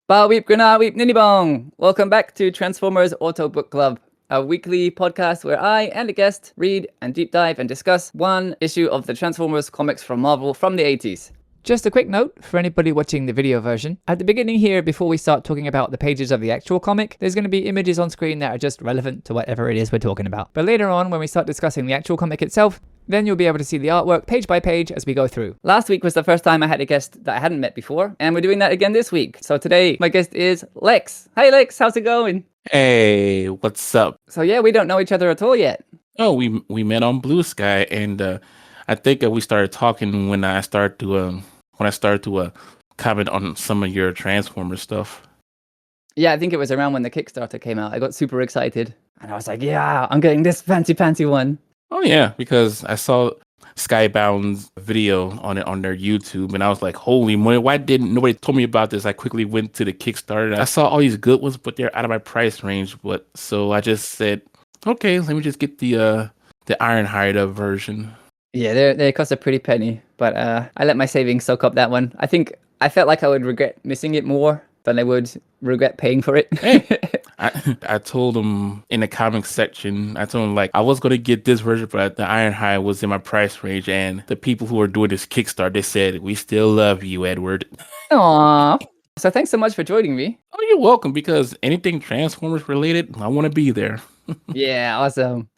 Ba weep grenade weep ninny bong. Welcome back to Transformers Autobook Club, a weekly podcast where I and a guest read and deep dive and discuss one issue of the Transformers comics from Marvel from the 80s. Just a quick note for anybody watching the video version. At the beginning here, before we start talking about the pages of the actual comic, there's going to be images on screen that are just relevant to whatever it is we're talking about. But later on, when we start discussing the actual comic itself, then you'll be able to see the artwork page by page as we go through. Last week was the first time I had a guest that I hadn't met before, and we're doing that again this week. So today, my guest is Lex. Hi Lex, how's it going? Hey, what's up? So yeah, we don't know each other at all yet. Oh, we met on Blue Sky, and I think we started talking when I started to comment on some of your Transformer stuff. Yeah, I think it was around when the Kickstarter came out. I got super excited, and I was like, yeah, I'm getting this fancy one. Oh yeah, because I saw Skybound's video on it on their YouTube, and I was like, holy moly, why didn't nobody told me about this? I quickly went to the Kickstarter. I saw all these good ones, but they're out of my price range. So I just said, okay, let me just get the Ironhide version. Yeah, they cost a pretty penny, but I let my savings soak up that one. I felt like I would regret missing it more than I would regret paying for it. Hey, I told him in the comics section, I told him like I was gonna get this version, but the Ironhide was in my price range, and the people who are doing this Kickstarter, they said, "We still love you, Edward." Aww. So thanks so much for joining me. Oh, you're welcome. Because anything Transformers related, I want to be there. Yeah, awesome.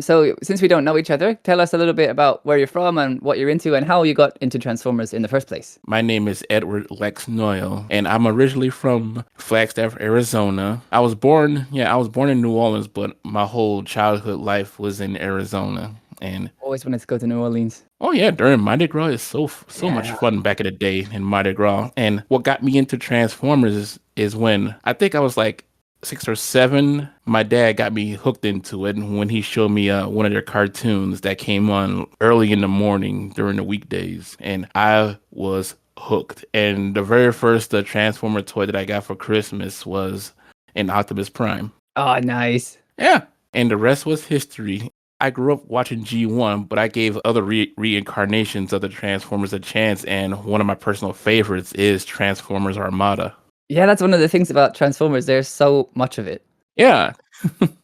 So since we don't know each other, tell us a little bit about where you're from and what you're into and how you got into Transformers in the first place. My name is Edward Lex Noyle, and I'm originally from Flagstaff, Arizona. I was born in New Orleans, but my whole childhood life was in Arizona. And Always wanted to go to New Orleans. oh yeah, during Mardi Gras is so much fun back in the day in Mardi Gras. And what got me into Transformers is when I think I was like 6 or 7. My dad got me hooked into it when he showed me one of their cartoons that came on early in the morning during the weekdays, and I was hooked. And the very first Transformer toy that I got for Christmas was an Optimus Prime. Oh, nice. Yeah, and the rest was history. I grew up watching G1, but I gave other reincarnations of the Transformers a chance, and one of my personal favorites is Transformers Armada. Yeah, that's one of the things about Transformers. There's so much of it. Yeah.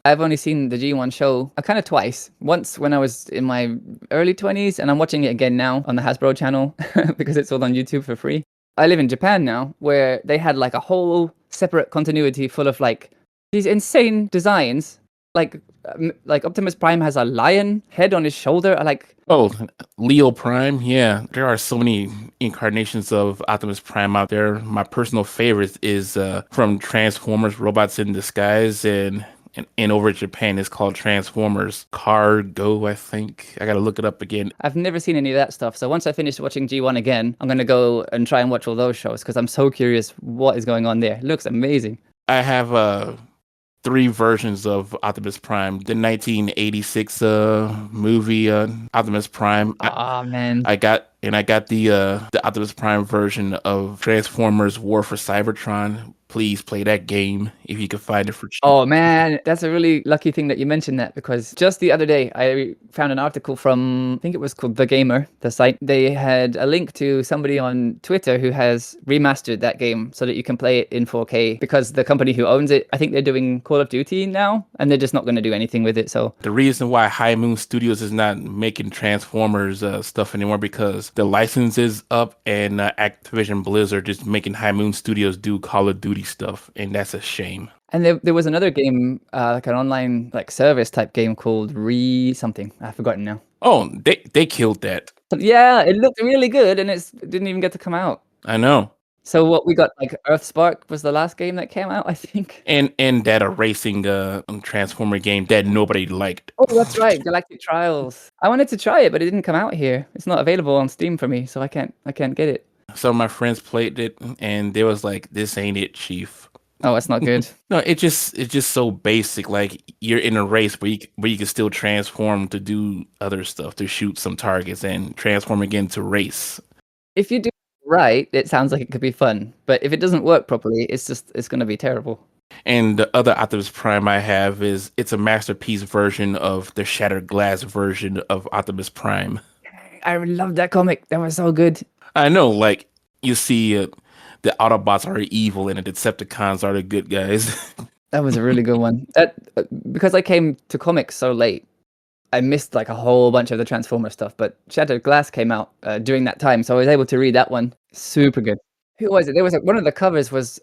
I've only seen the G1 show kind of twice. Once when I was in my early 20s, and I'm watching it again now on the Hasbro channel because it's all on YouTube for free. I live in Japan now, where they had like a whole separate continuity full of like these insane designs. Like Optimus Prime has a lion head on his shoulder. Oh, Leo Prime. Yeah, there are so many incarnations of Optimus Prime out there. My personal favorite is from Transformers Robots in Disguise, and over in Japan it's called Transformers Cargo, I think. I gotta look it up again. I've never seen any of that stuff. So once I finish watching G1 again, I'm gonna go and try and watch all those shows because I'm so curious what is going on there. It looks amazing. I have 3 versions of Optimus Prime. The 1986 movie Optimus Prime. Oh man. I got the Optimus Prime version of Transformers War for Cybertron. Please play that game if you can find it for cheap. Oh man, that's a really lucky thing that you mentioned that, because just the other day I found an article from, I think it was called The Gamer, the site. They had a link to somebody on Twitter who has remastered that game so that you can play it in 4K, because the company who owns it, I think they're doing Call of Duty now, and they're just not going to do anything with it. So the reason why High Moon Studios is not making Transformers stuff anymore, because the license is up, and Activision Blizzard is making High Moon Studios do Call of Duty stuff, and that's a shame. And there was another game, like an online like service type game called something. I've forgotten now. Oh, they killed that. Yeah, it looked really good, and it didn't even get to come out. I know. So what we got, like Earthspark was the last game that came out, I think. And that a racing Transformer game that nobody liked. Oh, that's right, Galactic Trials. I wanted to try it, but it didn't come out here. It's not available on Steam for me, so I can't get it. Some of my friends played it, and they was like, "This ain't it, Chief." Oh, that's not good. No, it's just so basic. Like, you're in a race where you can still transform to do other stuff, to shoot some targets and transform again to race. If you do it right, it sounds like it could be fun. But if it doesn't work properly, it's going to be terrible. And the other Optimus Prime I have it's a masterpiece version of the Shattered Glass version of Optimus Prime. I love that comic. That was so good. I know, like, you see the Autobots are evil and the Decepticons are the good guys. That was a really good one. That because I came to comics so late, I missed like a whole bunch of the Transformer stuff. But Shattered Glass came out during that time, so I was able to read that one. Super good. Who was it? There was like, one of the covers was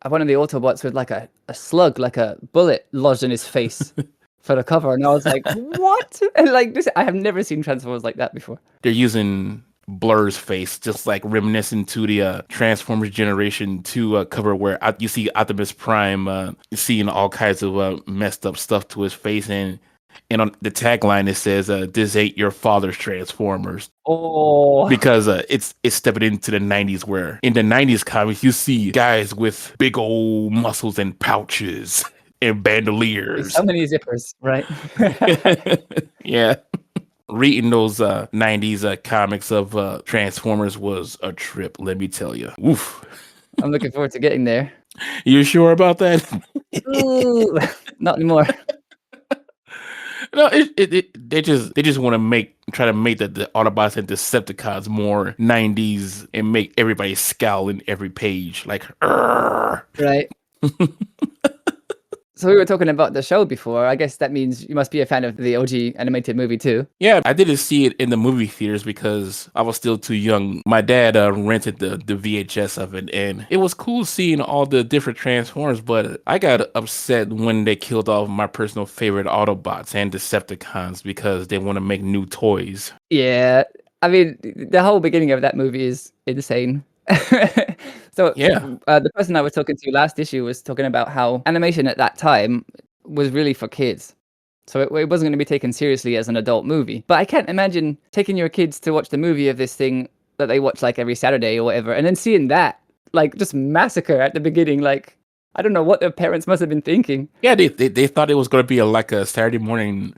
one of the Autobots with like a slug, like a bullet lodged in his face for the cover, and I was like, what? And like this, I have never seen Transformers like that before. They're using Blur's face, just like reminiscent to the Transformers Generation 2 cover where you see Optimus Prime seeing all kinds of messed up stuff to his face. And on the tagline, it says, this ain't your father's Transformers. Oh. Because it's stepping into the 90s where in the 90s comics, you see guys with big old muscles and pouches and bandoliers. So many zippers, right? Yeah. Reading those 90s comics of Transformers was a trip, let me tell you. Oof. I'm looking forward to getting there. You sure about that? Ooh, not anymore. No, they just want to try to make the Autobots and Decepticons more 90s and make everybody scowl in every page, like, "Arr!" Right. So we were talking about the show before. I guess that means you must be a fan of the OG animated movie too. Yeah, I didn't see it in the movie theaters because I was still too young. My dad rented the VHS of it, and it was cool seeing all the different Transformers, but I got upset when they killed off my personal favorite Autobots and Decepticons because they want to make new toys. Yeah. I mean, the whole beginning of that movie is insane. So Yeah. the person I was talking to last issue was talking about how animation at that time was really for kids. So it wasn't going to be taken seriously as an adult movie. But I can't imagine taking your kids to watch the movie of this thing that they watch like every Saturday or whatever, and then seeing that like just massacre at the beginning. Like, I don't know what their parents must have been thinking. Yeah, they thought it was going to be like a Saturday morning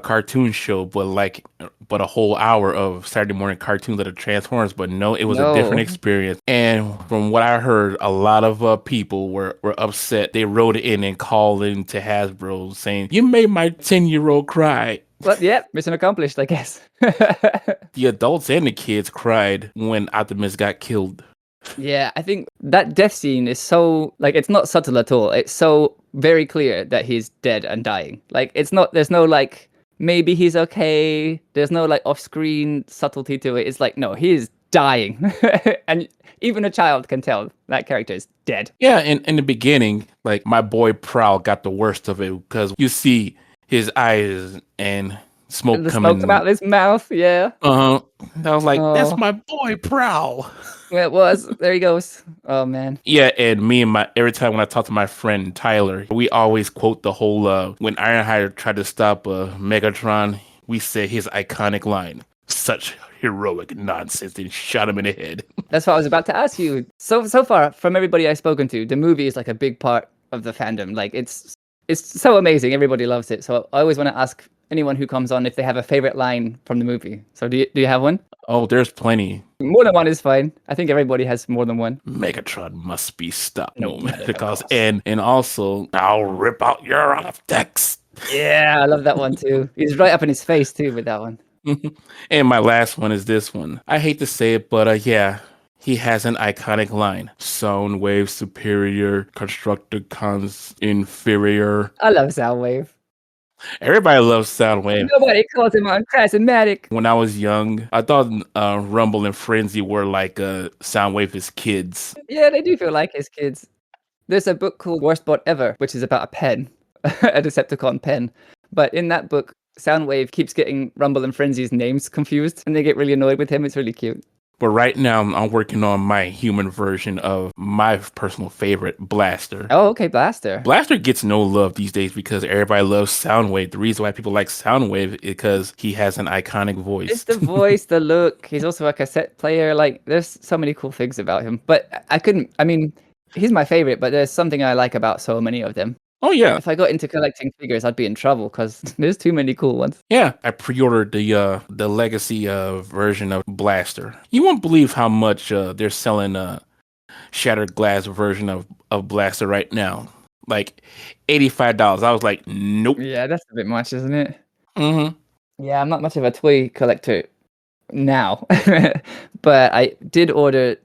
cartoon show, but a whole hour of Saturday morning cartoons of the Transformers. But no, it was a different experience. And from what I heard, a lot of people were upset. They wrote in and called in to Hasbro saying, "You made my 10-year-old cry." Well, yeah, mission accomplished, I guess. The adults and the kids cried when Optimus got killed. Yeah, I think that death scene is so, like, it's not subtle at all. It's so very clear that he's dead and dying. Like, there's no, like, maybe he's okay. There's no, like, off-screen subtlety to it. It's like, no, he is dying. And even a child can tell that character is dead. Yeah, in the beginning, like, my boy Prowl got the worst of it because you see his eyes and smoke The coming. smoke come out of his mouth, yeah. I was like, that's Oh. my boy Prowl. Yeah, it was. There he goes. Oh, man. Yeah, and every time when I talk to my friend Tyler, we always quote the whole when Ironhide tried to stop Megatron, we say his iconic line, "Such heroic nonsense," and shot him in the head. That's what I was about to ask you. So far, from everybody I've spoken to, the movie is like a big part of the fandom. Like, it's so amazing. Everybody loves it. So I always want to ask anyone who comes on if they have a favorite line from the movie. So do you have one? Oh, there's plenty. More than one is fine. I think everybody has more than one. Megatron must be stopped. No matter the Because cost. and also I'll rip out your optics. Yeah, I love that one too. He's right up in his face too with that one. And my last one is this one. I hate to say it, but yeah, he has an iconic line. Soundwave superior, Constructicons inferior. I love Soundwave. Everybody loves Soundwave. Nobody calls him on Crasomatic. When I was young, I thought Rumble and Frenzy were like Soundwave as kids. Yeah, they do feel like his kids. There's a book called Worst Bot Ever, which is about a pen, a Decepticon pen. But in that book, Soundwave keeps getting Rumble and Frenzy's names confused, and they get really annoyed with him. It's really cute. But right now, I'm working on my human version of my personal favorite, Blaster. Oh, okay, Blaster. Blaster gets no love these days because everybody loves Soundwave. The reason why people like Soundwave is because he has an iconic voice. It's the voice, the look. He's also a cassette player. Like, there's so many cool things about him. But I mean, he's my favorite, but there's something I like about so many of them. Oh, yeah. If I got into collecting figures, I'd be in trouble because there's too many cool ones. Yeah, I pre-ordered the legacy version of Blaster. You won't believe how much they're selling Shattered Glass version of Blaster right now. Like $85. I was like, nope. Yeah, that's a bit much, isn't it? Mm-hmm. Yeah, I'm not much of a toy collector now, but I did order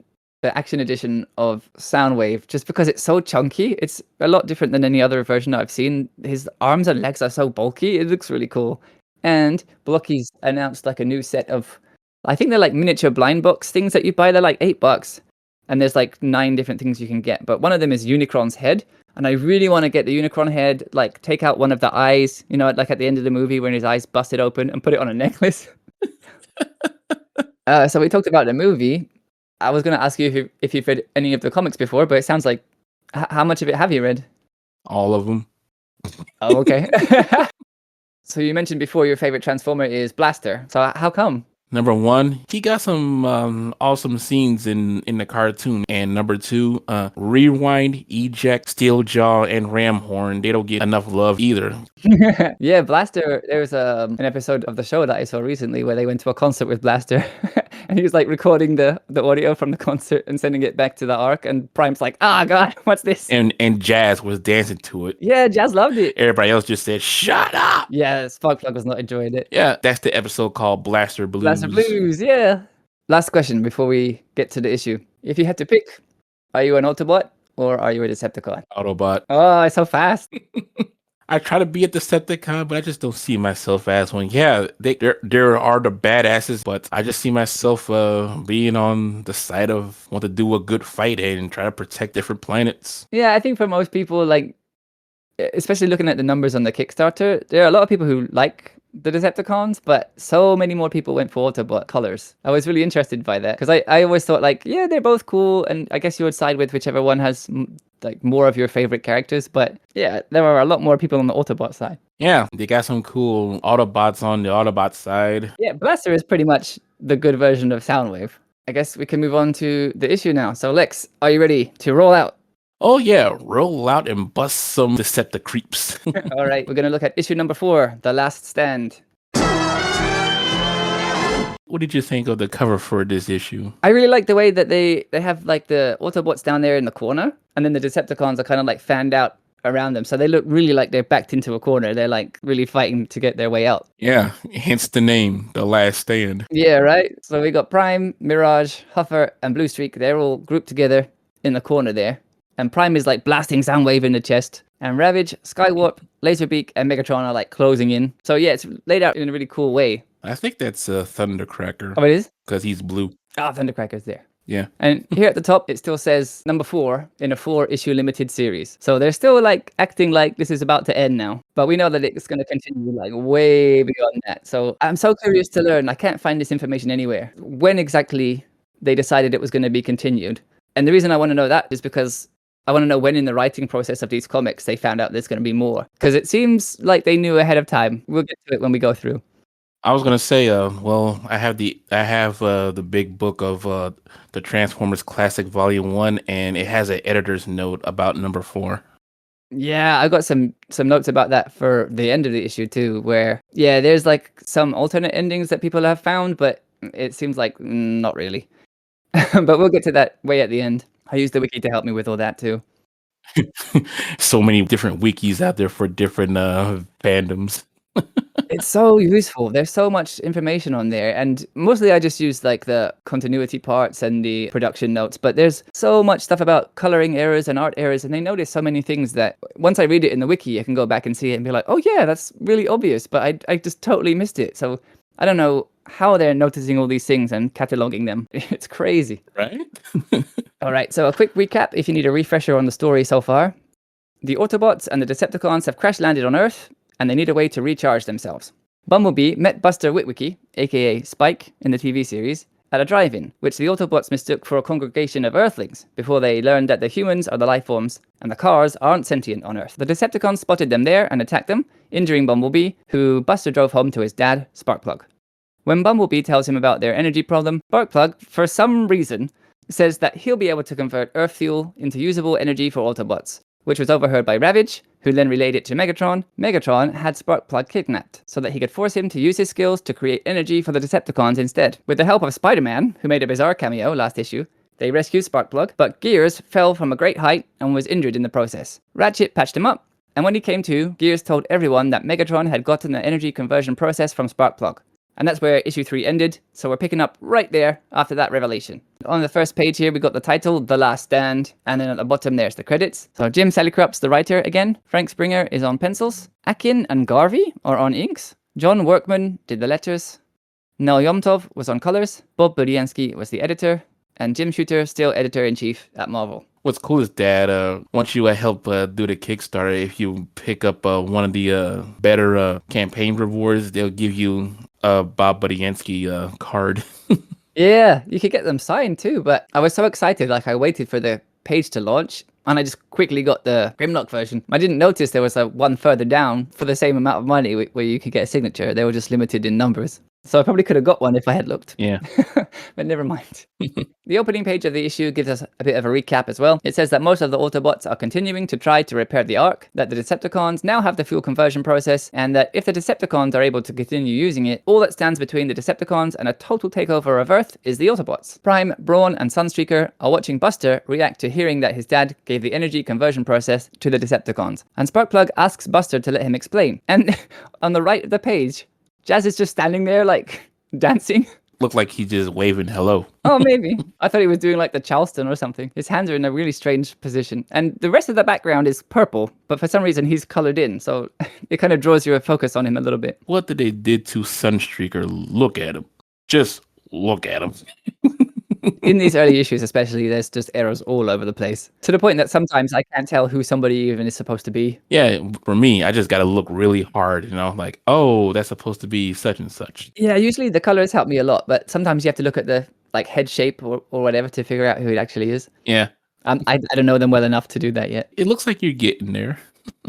the action edition of Soundwave just because it's so chunky. It's a lot different than any other version I've seen. His arms and legs are so bulky. It looks really cool. And Blocky's announced like a new set of, I think they're like miniature blind box things that you buy. They're like $8. And there's like 9 different things you can get. But one of them is Unicron's head. And I really want to get the Unicron head, like take out one of the eyes, you know, like at the end of the movie when his eyes busted open and put it on a necklace. So we talked about the movie. I was going to ask you if you've read any of the comics before, but it sounds like, how much of it have you read? All of them. Oh, okay. So you mentioned before your favorite Transformer is Blaster. So how come? Number 1, he got some awesome scenes in the cartoon. And number 2, Rewind, Eject, Steeljaw, and Ramhorn. They don't get enough love either. Yeah, Blaster, there was an episode of the show that I saw recently where they went to a concert with Blaster. And he was like recording the audio from the concert and sending it back to the Ark. And Prime's like, God, what's this? And Jazz was dancing to it. Yeah, Jazz loved it. Everybody else just said, shut up! Yeah, Sparkplug was not enjoying it. Yeah, that's the episode called Blaster Blues. Blaster Blues, yeah. Last question before we get to the issue. If you had to pick, are you an Autobot or are you a Decepticon? Autobot. Oh, it's so fast. I try to be a Decepticon, but I just don't see myself as one. Yeah, there are the badasses, but I just see myself being on the side of want to do a good fight and try to protect different planets. Yeah, I think for most people, like, especially looking at the numbers on the Kickstarter, there are a lot of people who like the Decepticons, but so many more people went for Autobot colors. I was really interested by that because I always thought like, yeah, they're both cool, and I guess you would side with whichever one has like more of your favorite characters. But yeah, there are a lot more people on the Autobot side. Yeah, they got some cool Autobots on the Autobot side. Yeah, Blaster is pretty much the good version of Soundwave. I guess we can move on to the issue now. So Lex, are you ready to roll out? Oh yeah, roll out and bust some Decepticreeps. All right, we're going to look at issue number 4, The Last Stand. What did you think of the cover for this issue? I really like the way that they have like the Autobots down there in the corner, and then the Decepticons are kind of like fanned out around them. So they look really like they're backed into a corner. They're like really fighting to get their way out. Yeah, hence the name, The Last Stand. Yeah, right? So we got Prime, Mirage, Huffer, and Blue Streak. They're all grouped together in the corner there. And Prime is like blasting Soundwave in the chest. And Ravage, Skywarp, Laserbeak, and Megatron are like closing in. So yeah, it's laid out in a really cool way. I think that's a Thundercracker. Oh, it is? Because he's blue. Thundercracker's there. Yeah. And here at the top, it still says number 4 in a 4-issue limited series. So they're still like acting like this is about to end now. But we know that it's going to continue like way beyond that. So I'm so curious to learn. I can't find this information anywhere. When exactly they decided it was going to be continued. And the reason I want to know that is because I want to know when in the writing process of these comics they found out there's going to be more. Because it seems like they knew ahead of time. We'll get to it when we go through. I was gonna say, well, I have the big book of the Transformers Classic Volume 1, and it has an editor's note about number 4. Yeah, I got some notes about that for the end of the issue too, where yeah, there's like some alternate endings that people have found, but it seems like not really. But we'll get to that way at the end. I used the wiki to help me with all that too. So many different wikis out there for different fandoms. It's so useful. There's so much information on there, and mostly I just use like the continuity parts and the production notes, but there's so much stuff about coloring errors and art errors, and they notice so many things that once I read it in the wiki, I can go back and see it and be like, oh yeah, that's really obvious, but I just totally missed it. So I don't know how they're noticing all these things and cataloging them. It's crazy. Right? All right, so a quick recap if you need a refresher on the story so far. The Autobots and the Decepticons have crash landed on Earth, and they need a way to recharge themselves. Bumblebee met Buster Witwicky, aka Spike, in the TV series, at a drive-in, which the Autobots mistook for a congregation of Earthlings, before they learned that the humans are the life forms, and the cars aren't sentient on Earth. The Decepticons spotted them there and attacked them, injuring Bumblebee, who Buster drove home to his dad, Sparkplug. When Bumblebee tells him about their energy problem, Sparkplug, for some reason, says that he'll be able to convert Earth fuel into usable energy for Autobots, which was overheard by Ravage, who then relayed it to Megatron. Megatron had Sparkplug kidnapped, so that he could force him to use his skills to create energy for the Decepticons instead. With the help of Spider-Man, who made a bizarre cameo last issue, they rescued Sparkplug, but Gears fell from a great height and was injured in the process. Ratchet patched him up, and when he came to, Gears told everyone that Megatron had gotten the energy conversion process from Sparkplug. And that's where issue 3 ended, so we're picking up right there after that revelation. On the first page here, we got the title, The Last Stand, and then at the bottom there's the credits. So Jim Salicrup's the writer again. Frank Springer is on pencils. Akin and Garvey are on inks. John Workman did the letters. Nel Yomtov was on colors. Bob Budiansky was the editor. And Jim Shooter, still editor-in-chief at Marvel. What's cool is that once you help do the Kickstarter, if you pick up one of the better campaign rewards, they'll give you a Bob Budiansky card. Yeah, you could get them signed too, but I was so excited, like I waited for the page to launch, and I just quickly got the Grimlock version. I didn't notice there was one further down for the same amount of money where you could get a signature. They were just limited in numbers. So I probably could have got one if I had looked. Yeah. But never mind. The opening page of the issue gives us a bit of a recap as well. It says that most of the Autobots are continuing to try to repair the Ark, that the Decepticons now have the fuel conversion process, and that if the Decepticons are able to continue using it, all that stands between the Decepticons and a total takeover of Earth is the Autobots. Prime, Brawn, and Sunstreaker are watching Buster react to hearing that his dad gave the energy conversion process to the Decepticons. And Sparkplug asks Buster to let him explain. And on the right of the page, Jazz is just standing there, like, dancing. Looked like he's just waving hello. Oh, maybe. I thought he was doing, like, the Charleston or something. His hands are in a really strange position. And the rest of the background is purple, but for some reason he's colored in, so it kind of draws your focus on him a little bit. What did they did to Sunstreaker? Look at him. Just look at him. In these early issues especially, there's just errors all over the place. To the point that sometimes I can't tell who somebody even is supposed to be. Yeah, for me, I just got to look really hard, like, oh, that's supposed to be such and such. Yeah, usually the colors help me a lot, but sometimes you have to look at the head shape or whatever to figure out who it actually is. Yeah. I don't know them well enough to do that yet. It looks like you're getting there.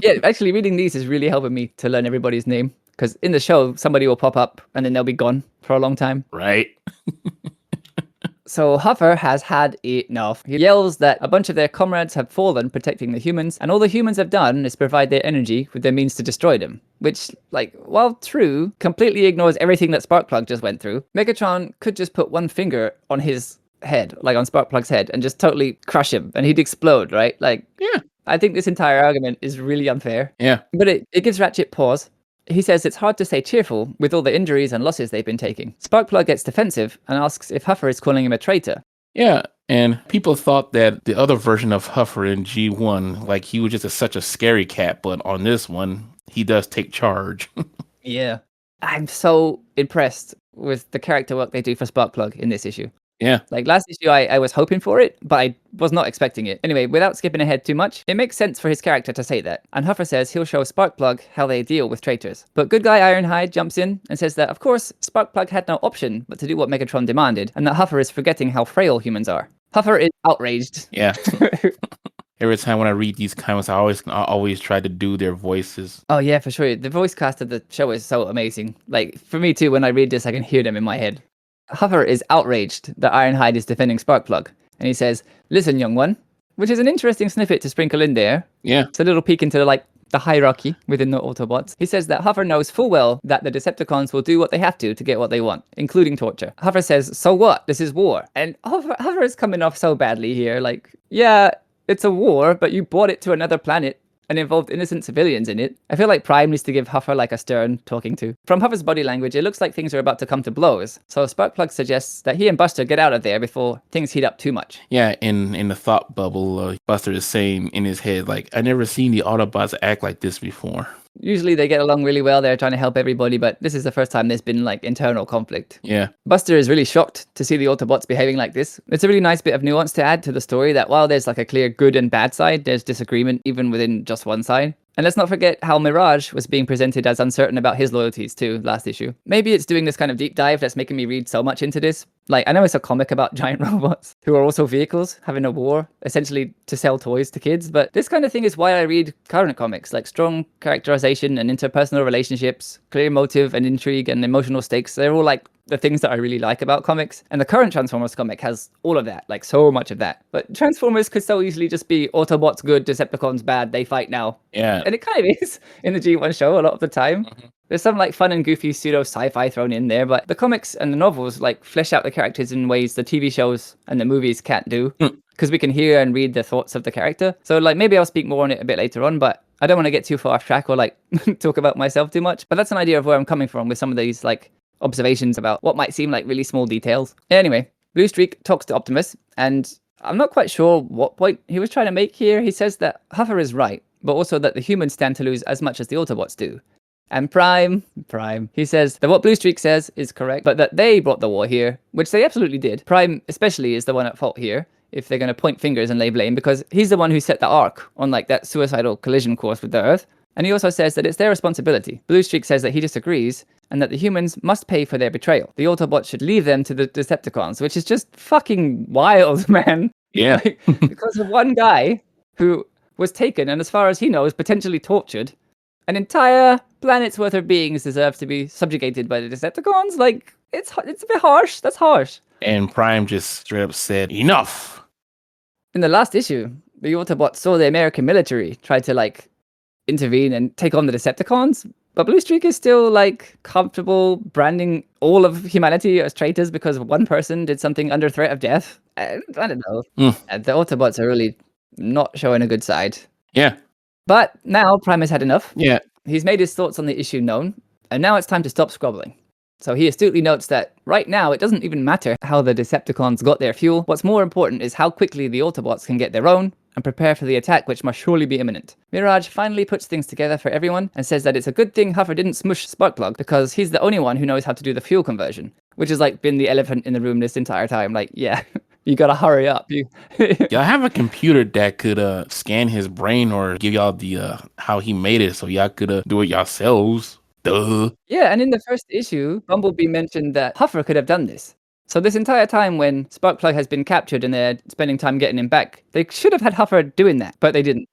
Yeah, actually reading these is really helping me to learn everybody's name. Because in the show, somebody will pop up and then they'll be gone for a long time. Right. So Huffer has had enough. He yells that a bunch of their comrades have fallen protecting the humans, and all the humans have done is provide their energy with their means to destroy them. Which, while true, completely ignores everything that Sparkplug just went through. Megatron could just put one finger on his head, like on Sparkplug's head, and just totally crush him, and he'd explode, right? Yeah. I think this entire argument is really unfair. Yeah. But it gives Ratchet pause. He says it's hard to stay cheerful with all the injuries and losses they've been taking. Sparkplug gets defensive and asks if Huffer is calling him a traitor. Yeah, and people thought that the other version of Huffer in G1, he was just such a scary cat, but on this one, he does take charge. Yeah. I'm so impressed with the character work they do for Sparkplug in this issue. Yeah. Last issue, I was hoping for it, but I was not expecting it. Anyway, without skipping ahead too much, it makes sense for his character to say that. And Huffer says he'll show Sparkplug how they deal with traitors. But good guy Ironhide jumps in and says that, of course, Sparkplug had no option but to do what Megatron demanded, and that Huffer is forgetting how frail humans are. Huffer is outraged. Yeah. Every time when I read these comments, I always try to do their voices. Oh yeah, for sure. The voice cast of the show is so amazing. For me too, when I read this, I can hear them in my head. Huffer is outraged that Ironhide is defending Sparkplug, and he says, "Listen, young one," which is an interesting snippet to sprinkle in there. Yeah. It's a little peek into the hierarchy within the Autobots. He says that Huffer knows full well that the Decepticons will do what they have to get what they want, including torture. Huffer says, "So what? This is war." And Huffer is coming off so badly here. Yeah, it's a war, but you brought it to another planet and involved innocent civilians in it. I feel like Prime needs to give Huffer a stern talking to. From Huffer's body language, it looks like things are about to come to blows. So Sparkplug suggests that he and Buster get out of there before things heat up too much. Yeah, in the thought bubble, Buster is saying in his head, I never seen the Autobots act like this before. Usually they get along really well. They're trying to help everybody, but this is the first time there's been internal conflict. Yeah. Buster is really shocked to see the Autobots behaving like this. It's a really nice bit of nuance to add to the story that while there's a clear good and bad side, there's disagreement even within just one side. And let's not forget how Mirage was being presented as uncertain about his loyalties too last issue. Maybe it's doing this kind of deep dive that's making me read so much into this. I know it's a comic about giant robots who are also vehicles having a war, essentially to sell toys to kids, but this kind of thing is why I read current comics, strong characterization and interpersonal relationships, clear motive and intrigue and emotional stakes. They're all the things that I really like about comics. And the current Transformers comic has all of that, so much of that. But Transformers could so easily just be Autobots good, Decepticons bad, they fight now. Yeah. And it kind of is in the G1 show a lot of the time. Mm-hmm. There's some fun and goofy pseudo sci-fi thrown in there, but the comics and the novels flesh out the characters in ways the TV shows and the movies can't do. Because we can hear and read the thoughts of the character. So maybe I'll speak more on it a bit later on, but I don't want to get too far off track or talk about myself too much. But that's an idea of where I'm coming from with some of these observations about what might seem like really small details. Anyway, Blue Streak talks to Optimus, and I'm not quite sure what point he was trying to make here. He says that Huffer is right, but also that the humans stand to lose as much as the Autobots do. And Prime, he says that what Blue Streak says is correct, but that they brought the war here, which they absolutely did. Prime especially is the one at fault here, if they're going to point fingers and lay blame, because he's the one who set the arc on like that suicidal collision course with the Earth. And he also says that it's their responsibility. Blue Streak says that he disagrees, and that the humans must pay for their betrayal. The Autobots should leave them to the Decepticons, which is just fucking wild, man. Yeah. Like, because of one guy who was taken, and as far as he knows, potentially tortured, an entire planet's worth of beings deserve to be subjugated by the Decepticons? Like, it's a bit harsh. That's harsh. And Prime just straight up said, enough. In the last issue, the Autobots saw the American military try to, like, intervene and take on the Decepticons, but Blue Streak is still, like, comfortable branding all of humanity as traitors because one person did something under threat of death. I don't know. And the Autobots are really not showing a good side. Yeah. But now Prime has had enough. Yeah. He's made his thoughts on the issue known, and now it's time to stop squabbling. So he astutely notes that right now it doesn't even matter how the Decepticons got their fuel. What's more important is how quickly the Autobots can get their own and prepare for the attack, which must surely be imminent. Mirage finally puts things together for everyone and says that it's a good thing Huffer didn't smush Sparkplug because he's the only one who knows how to do the fuel conversion, which has like been the elephant in the room this entire time. Like, yeah, you gotta hurry up. Y'all have a computer that could scan his brain or give y'all the how he made it so y'all could do it yourselves. Duh. Yeah, and in the first issue, Bumblebee mentioned that Huffer could have done this. So this entire time when Sparkplug has been captured and they're spending time getting him back, they should have had Huffer doing that, but they didn't.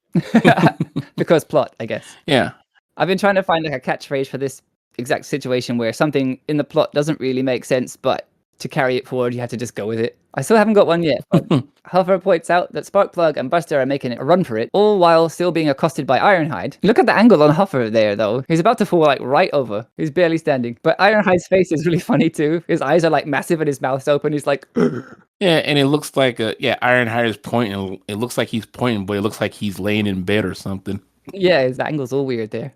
Because plot, I guess. Yeah. I've been trying to find like a catchphrase for this exact situation where something in the plot doesn't really make sense, but to carry it forward, you have to just go with it. I still haven't got one yet. But Huffer points out that Sparkplug and Buster are making a run for it, all while still being accosted by Ironhide. Look at the angle on Huffer there, though. He's about to fall like right over. He's barely standing. But Ironhide's face is really funny too. His eyes are like massive and his mouth's open. He's like, yeah, and it looks like Ironhide is pointing. It looks like he's pointing, but it looks like he's laying in bed or something. Yeah, his angle's all weird there.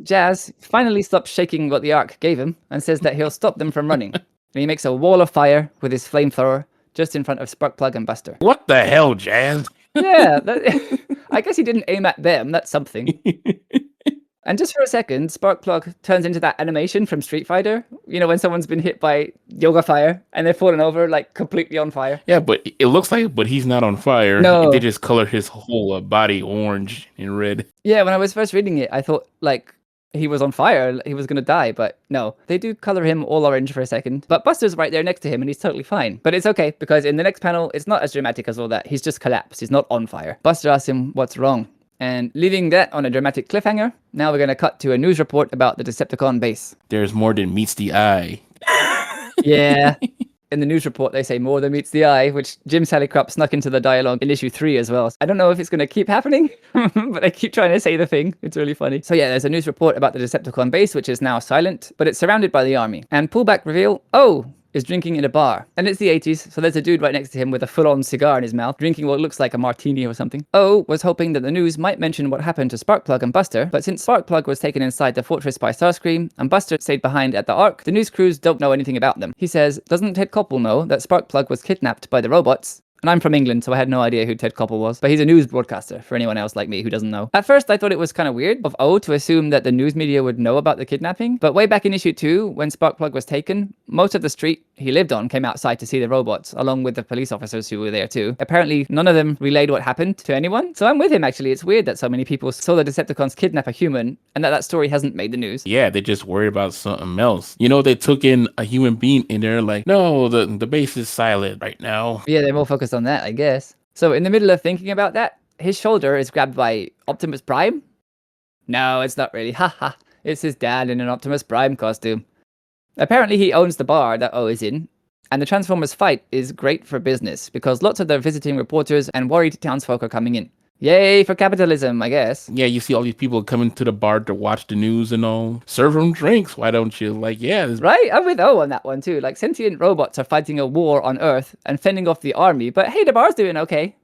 Jazz finally stops shaking what the Ark gave him and says that he'll stop them from running. And he makes a wall of fire with his flamethrower just in front of Sparkplug and Buster. What the hell, Jazz? Yeah, I guess he didn't aim at them. That's something. And just for a second, Sparkplug turns into that animation from Street Fighter. You know, when someone's been hit by yoga fire and they're falling over, like, completely on fire. Yeah, but it looks like, but he's not on fire. No. They just color his whole body orange and red. Yeah, when I was first reading it, I thought, like, he was on fire, he was going to die, but no. They do color him all orange for a second. But Buster's right there next to him and he's totally fine. But it's okay, because in the next panel, it's not as dramatic as all that. He's just collapsed. He's not on fire. Buster asks him what's wrong. And leaving that on a dramatic cliffhanger, now we're going to cut to a news report about the Decepticon base. There's more than meets the eye. Yeah. In the news report, they say more than meets the eye, which Jim Salicrup snuck into the dialogue in issue 3 as well. I don't know if it's going to keep happening, but they keep trying to say the thing. It's really funny. So yeah, there's a news report about the Decepticon base, which is now silent, but it's surrounded by the army. And pullback reveal, is drinking in a bar. And it's the 80s, so there's a dude right next to him with a full-on cigar in his mouth, drinking what looks like a martini or something. Was hoping that the news might mention what happened to Sparkplug and Buster, but since Sparkplug was taken inside the fortress by Starscream, and Buster stayed behind at the Ark, the news crews don't know anything about them. He says, doesn't Ted Koppel know that Sparkplug was kidnapped by the robots? And I'm from England, so I had no idea who Ted Koppel was. But he's a news broadcaster, for anyone else like me who doesn't know. At first, I thought it was kind of weird of to assume that the news media would know about the kidnapping. But way back in issue 2, when Sparkplug was taken, most of the street he lived on came outside to see the robots, along with the police officers who were there too. Apparently, none of them relayed what happened to anyone. So I'm with him, actually. It's weird that so many people saw the Decepticons kidnap a human, and that story hasn't made the news. Yeah, they just worried about something else. You know, they took in a human being and they're like, no, the base is silent right now. Yeah, they're more focused on that, I guess. So in the middle of thinking about that, his shoulder is grabbed by Optimus Prime. No, it's not really. Haha. It's his dad in an Optimus Prime costume. Apparently he owns the bar that is in. And the Transformers fight is great for business because lots of their visiting reporters and worried townsfolk are coming in. Yay for capitalism, I guess. Yeah, you see all these people coming to the bar to watch the news and all. Serve them drinks. Why don't you? Like, yeah. Right? I'm with O on that one too. Like, sentient robots are fighting a war on Earth and fending off the army, but hey, the bar's doing okay.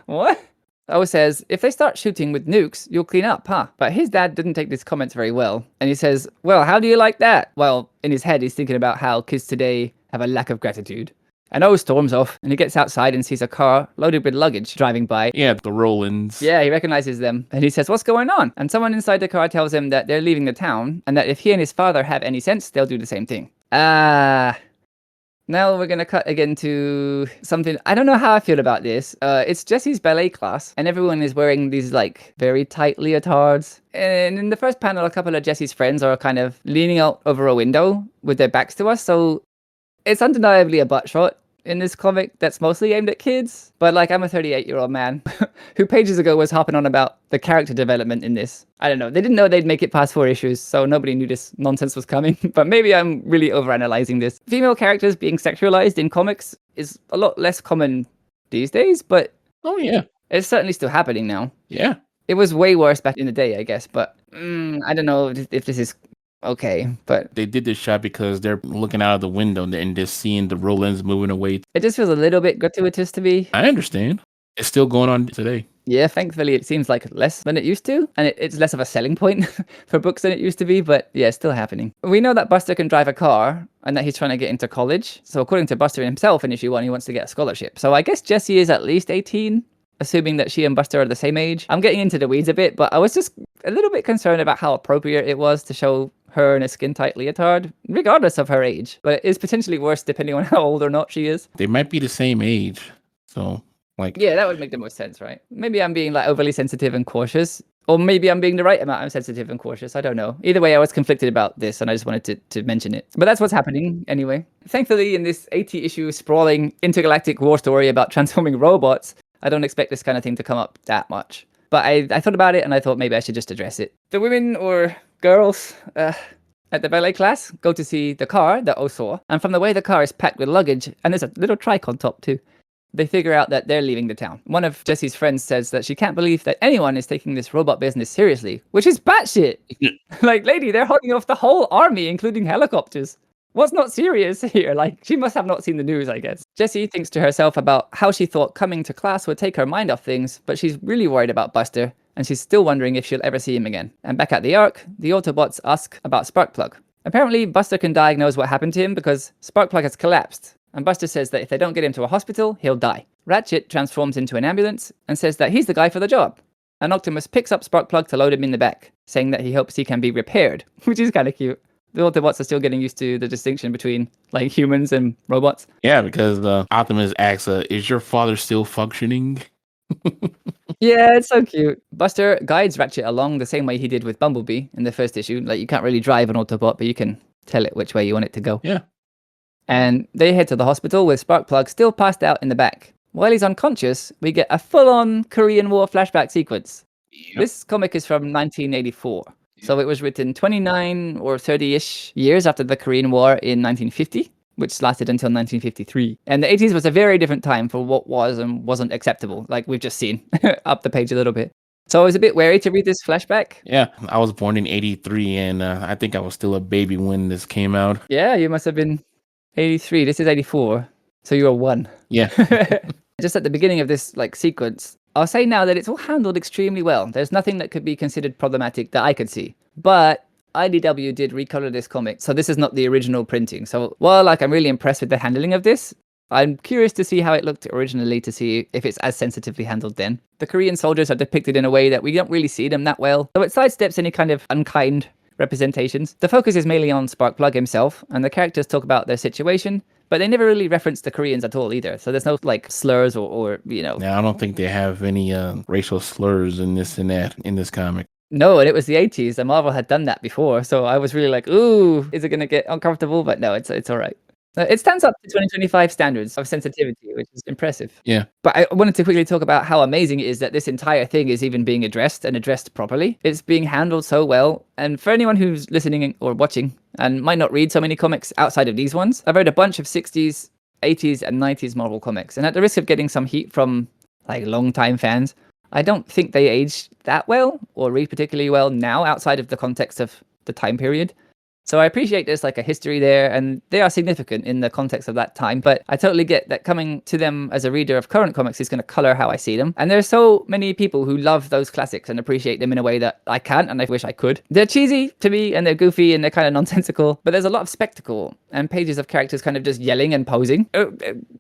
What? O says, if they start shooting with nukes, you'll clean up, huh? But his dad didn't take these comments very well. And he says, well, how do you like that? Well, in his head, he's thinking about how kids today have a lack of gratitude. And O storms off, and he gets outside and sees a car loaded with luggage driving by. Yeah, the Rollins. Yeah, he recognizes them, and he says, "What's going on?" And someone inside the car tells him that they're leaving the town, and that if he and his father have any sense, they'll do the same thing. Now we're gonna cut again to something. I don't know how I feel about this. It's Jesse's ballet class, and everyone is wearing these like very tight leotards. And in the first panel, a couple of Jesse's friends are kind of leaning out over a window with their backs to us, so it's undeniably a butt shot in this comic that's mostly aimed at kids. But like, I'm a 38-year-old man who pages ago was harping on about the character development in this. I don't know. They didn't know they'd make it past 4 issues, so nobody knew this nonsense was coming. But maybe I'm really overanalyzing this. Female characters being sexualized in comics is a lot less common these days, but Oh yeah. it's certainly still happening now. Yeah. It was way worse back in the day, I guess, but I don't know if this is okay, but They did this shot because they're looking out of the window and just seeing the Rollins moving away. it just feels a little bit gratuitous to me. I understand. It's still going on today. Yeah, thankfully it seems like less than it used to, and it's less of a selling point for books than it used to be, but yeah, it's still happening. We know that Buster can drive a car, and that he's trying to get into college. So according to Buster himself in issue 1, he wants to get a scholarship. So I guess Jessie is at least 18, assuming that she and Buster are the same age. I'm getting into the weeds a bit, but I was just a little bit concerned about how appropriate it was to show her in a skin-tight leotard, regardless of her age. But it is potentially worse depending on how old or not she is. They might be the same age. So, like, Yeah, that would make the most sense, right? Maybe I'm being like overly sensitive and cautious. Or maybe I'm being the right amount of sensitive and cautious. I don't know. Either way, I was conflicted about this, and I just wanted to mention it. But that's what's happening anyway. Thankfully, in this 80-issue sprawling intergalactic war story about transforming robots, I don't expect this kind of thing to come up that much. But I thought about it, and I thought maybe I should just address it. The women or girls at the ballet class go to see the car that O saw, and from the way the car is packed with luggage, and there's a little trike on top too, they figure out that they're leaving the town. One of Jesse's friends says that she can't believe that anyone is taking this robot business seriously, which is batshit. Like, lady, they're holding off the whole army, including helicopters. What's not serious here? Like, she must have not seen the news, I guess. Jessie thinks to herself about how she thought coming to class would take her mind off things, but she's really worried about Buster, and she's still wondering if she'll ever see him again. And back at the Ark, the Autobots ask about Sparkplug. Apparently, Buster can diagnose what happened to him because Sparkplug has collapsed, and Buster says that if they don't get him to a hospital, he'll die. Ratchet transforms into an ambulance and says that he's the guy for the job. And Optimus picks up Sparkplug to load him in the back, saying that he hopes he can be repaired, which is kind of cute. The Autobots are still getting used to the distinction between like humans and robots. yeah, because Optimus asks, is your father still functioning? Yeah, it's so cute. Buster guides Ratchet along the same way he did with Bumblebee in the first issue. Like, you can't really drive an Autobot, but you can tell it which way you want it to go. Yeah. And they head to the hospital with Sparkplug still passed out in the back. While he's unconscious, we get a full-on Korean War flashback sequence. Yep. This comic is from 1984. So it was written 29 or 30-ish years after the Korean War in 1950, which lasted until 1953. And the 80s was a very different time for what was and wasn't acceptable, like we've just seen up the page a little bit. So I was a bit wary to read this flashback. Yeah, I was born in 83, and I think I was still a baby when this came out. Yeah, you must have been 83. This is 84. So you were 1. Yeah. Just at the beginning of this like sequence, I'll say now that it's all handled extremely well. There's nothing that could be considered problematic that I could see. But IDW did recolor this comic, so this is not the original printing. So while like I'm really impressed with the handling of this, I'm curious to see how it looked originally to see if it's as sensitively handled then. The Korean soldiers are depicted in a way that we don't really see them that well, so it sidesteps any kind of unkind representations. The focus is mainly on Sparkplug himself, and the characters talk about their situation, but they never really reference the Koreans at all either. So there's no like slurs or you know. Now, I don't think they have any racial slurs in this and that in this comic. No, and it was the 80s, and Marvel had done that before, so I was really like, ooh, is it going to get uncomfortable? But no, it's all right. It stands up to 2025 standards of sensitivity, which is impressive. Yeah. But I wanted to quickly talk about how amazing it is that this entire thing is even being addressed and addressed properly. It's being handled so well. And for anyone who's listening or watching and might not read so many comics outside of these ones, I've read a bunch of 60s, 80s, and 90s Marvel comics. And at the risk of getting some heat from like long-time fans, I don't think they aged that well or read particularly well now outside of the context of the time period. So I appreciate there's like a history there, and they are significant in the context of that time, but I totally get that coming to them as a reader of current comics is going to color how I see them. And there's so many people who love those classics and appreciate them in a way that I can't, and I wish I could. They're cheesy to me, and they're goofy, and they're kind of nonsensical, but there's a lot of spectacle and pages of characters kind of just yelling and posing.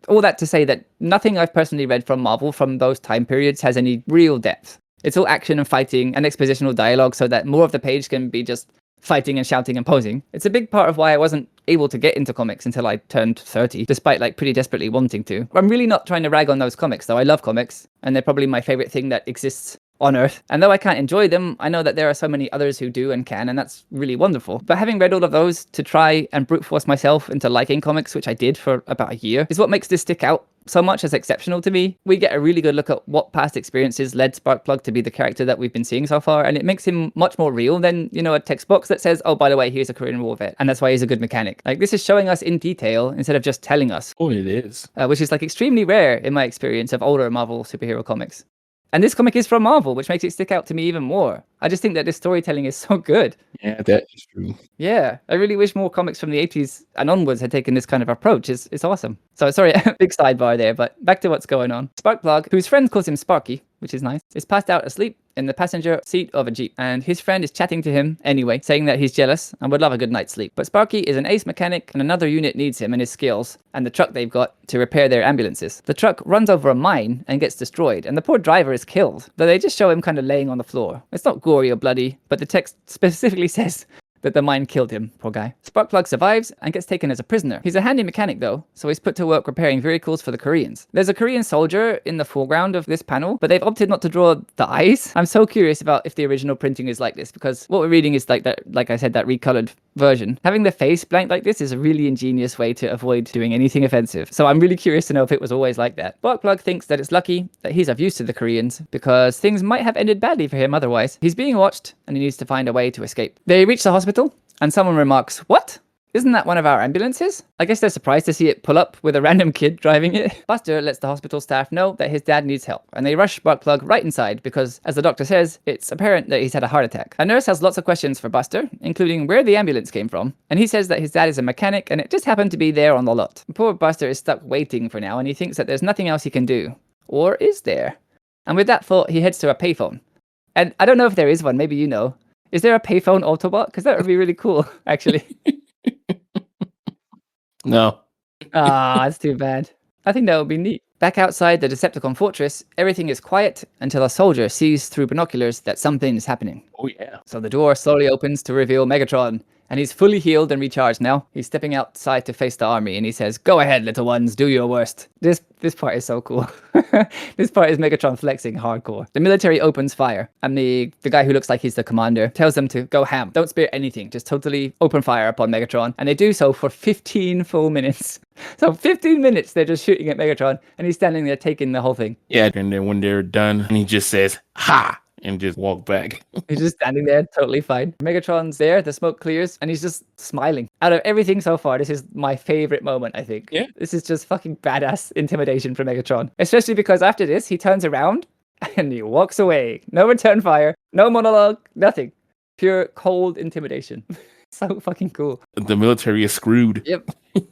All that to say that nothing I've personally read from Marvel from those time periods has any real depth. It's all action and fighting and expositional dialogue so that more of the page can be just fighting and shouting and posing. It's a big part of why I wasn't able to get into comics until I turned 30, despite like pretty desperately wanting to. I'm really not trying to rag on those comics, though. I love comics, and they're probably my favorite thing that exists on Earth. And though I can't enjoy them, I know that there are so many others who do and can, and that's really wonderful. But having read all of those to try and brute force myself into liking comics, which I did for about a year, is what makes this stick out so much as exceptional to me. We get a really good look at what past experiences led Sparkplug to be the character that we've been seeing so far, and it makes him much more real than, you know, a text box that says, oh, by the way, here's a Korean War vet, and that's why he's a good mechanic. Like, this is showing us in detail instead of just telling us. Oh, it is. Which is like extremely rare in my experience of older Marvel superhero comics. And this comic is from Marvel, which makes it stick out to me even more. I just think that this storytelling is so good. Yeah, that is true. Yeah, I really wish more comics from the 80s and onwards had taken this kind of approach. It's awesome. So sorry, big sidebar there, but back to what's going on. Sparkplug, whose friend calls him Sparky, which is nice, is passed out asleep in the passenger seat of a Jeep, and his friend is chatting to him anyway, saying that he's jealous and would love a good night's sleep. But Sparky is an ace mechanic, and another unit needs him and his skills and the truck they've got to repair their ambulances. The truck runs over a mine and gets destroyed, and the poor driver is killed, though they just show him kind of laying on the floor. It's not gory or bloody, but the text specifically says that the mine killed him, poor guy. Sparkplug survives and gets taken as a prisoner. He's a handy mechanic though, so he's put to work repairing vehicles for the Koreans. There's a Korean soldier in the foreground of this panel, but they've opted not to draw the eyes. I'm so curious about if the original printing is like this, because what we're reading is like that, like I said, that recolored version. Having the face blank like this is a really ingenious way to avoid doing anything offensive. So I'm really curious to know if it was always like that. Sparkplug thinks that it's lucky that he's of use to the Koreans, because things might have ended badly for him otherwise. He's being watched, and he needs to find a way to escape. They reach the hospital, and someone remarks, "What? Isn't that one of our ambulances?" I guess they're surprised to see it pull up with a random kid driving it. Buster lets the hospital staff know that his dad needs help, and they rush Sparkplug right inside because, as the doctor says, it's apparent that he's had a heart attack. A nurse has lots of questions for Buster, including where the ambulance came from, and he says that his dad is a mechanic and it just happened to be there on the lot. Poor Buster is stuck waiting for now, and he thinks that there's nothing else he can do. Or is there? And with that thought, he heads to a payphone. And I don't know if there is one, maybe you know. Is there a payphone Autobot? Because that would be really cool, actually. No. Ah, that's too bad. I think that would be neat. Back outside the Decepticon fortress, everything is quiet until a soldier sees through binoculars that something is happening. Oh, yeah. So the door slowly opens to reveal Megatron, and he's fully healed and recharged now. He's stepping outside to face the army, and he says, "Go ahead, little ones, do your worst." This part is so cool. This part is Megatron flexing hardcore. The military opens fire, and the guy who looks like he's the commander tells them to go ham. Don't spare anything, just totally open fire upon Megatron. And they do so for 15 full minutes. So 15 minutes they're just shooting at Megatron, and he's standing there taking the whole thing. Yeah, and then when they're done, he just says, "Ha!" and just walk back. He's just standing there, totally fine. Megatron's there, the smoke clears, and he's just smiling. Out of everything so far, this is my favorite moment, I think. Yeah. This is just fucking badass intimidation from Megatron. Especially because after this, he turns around and he walks away. No return fire, no monologue, nothing. Pure cold intimidation. So fucking cool. The military is screwed. Yep.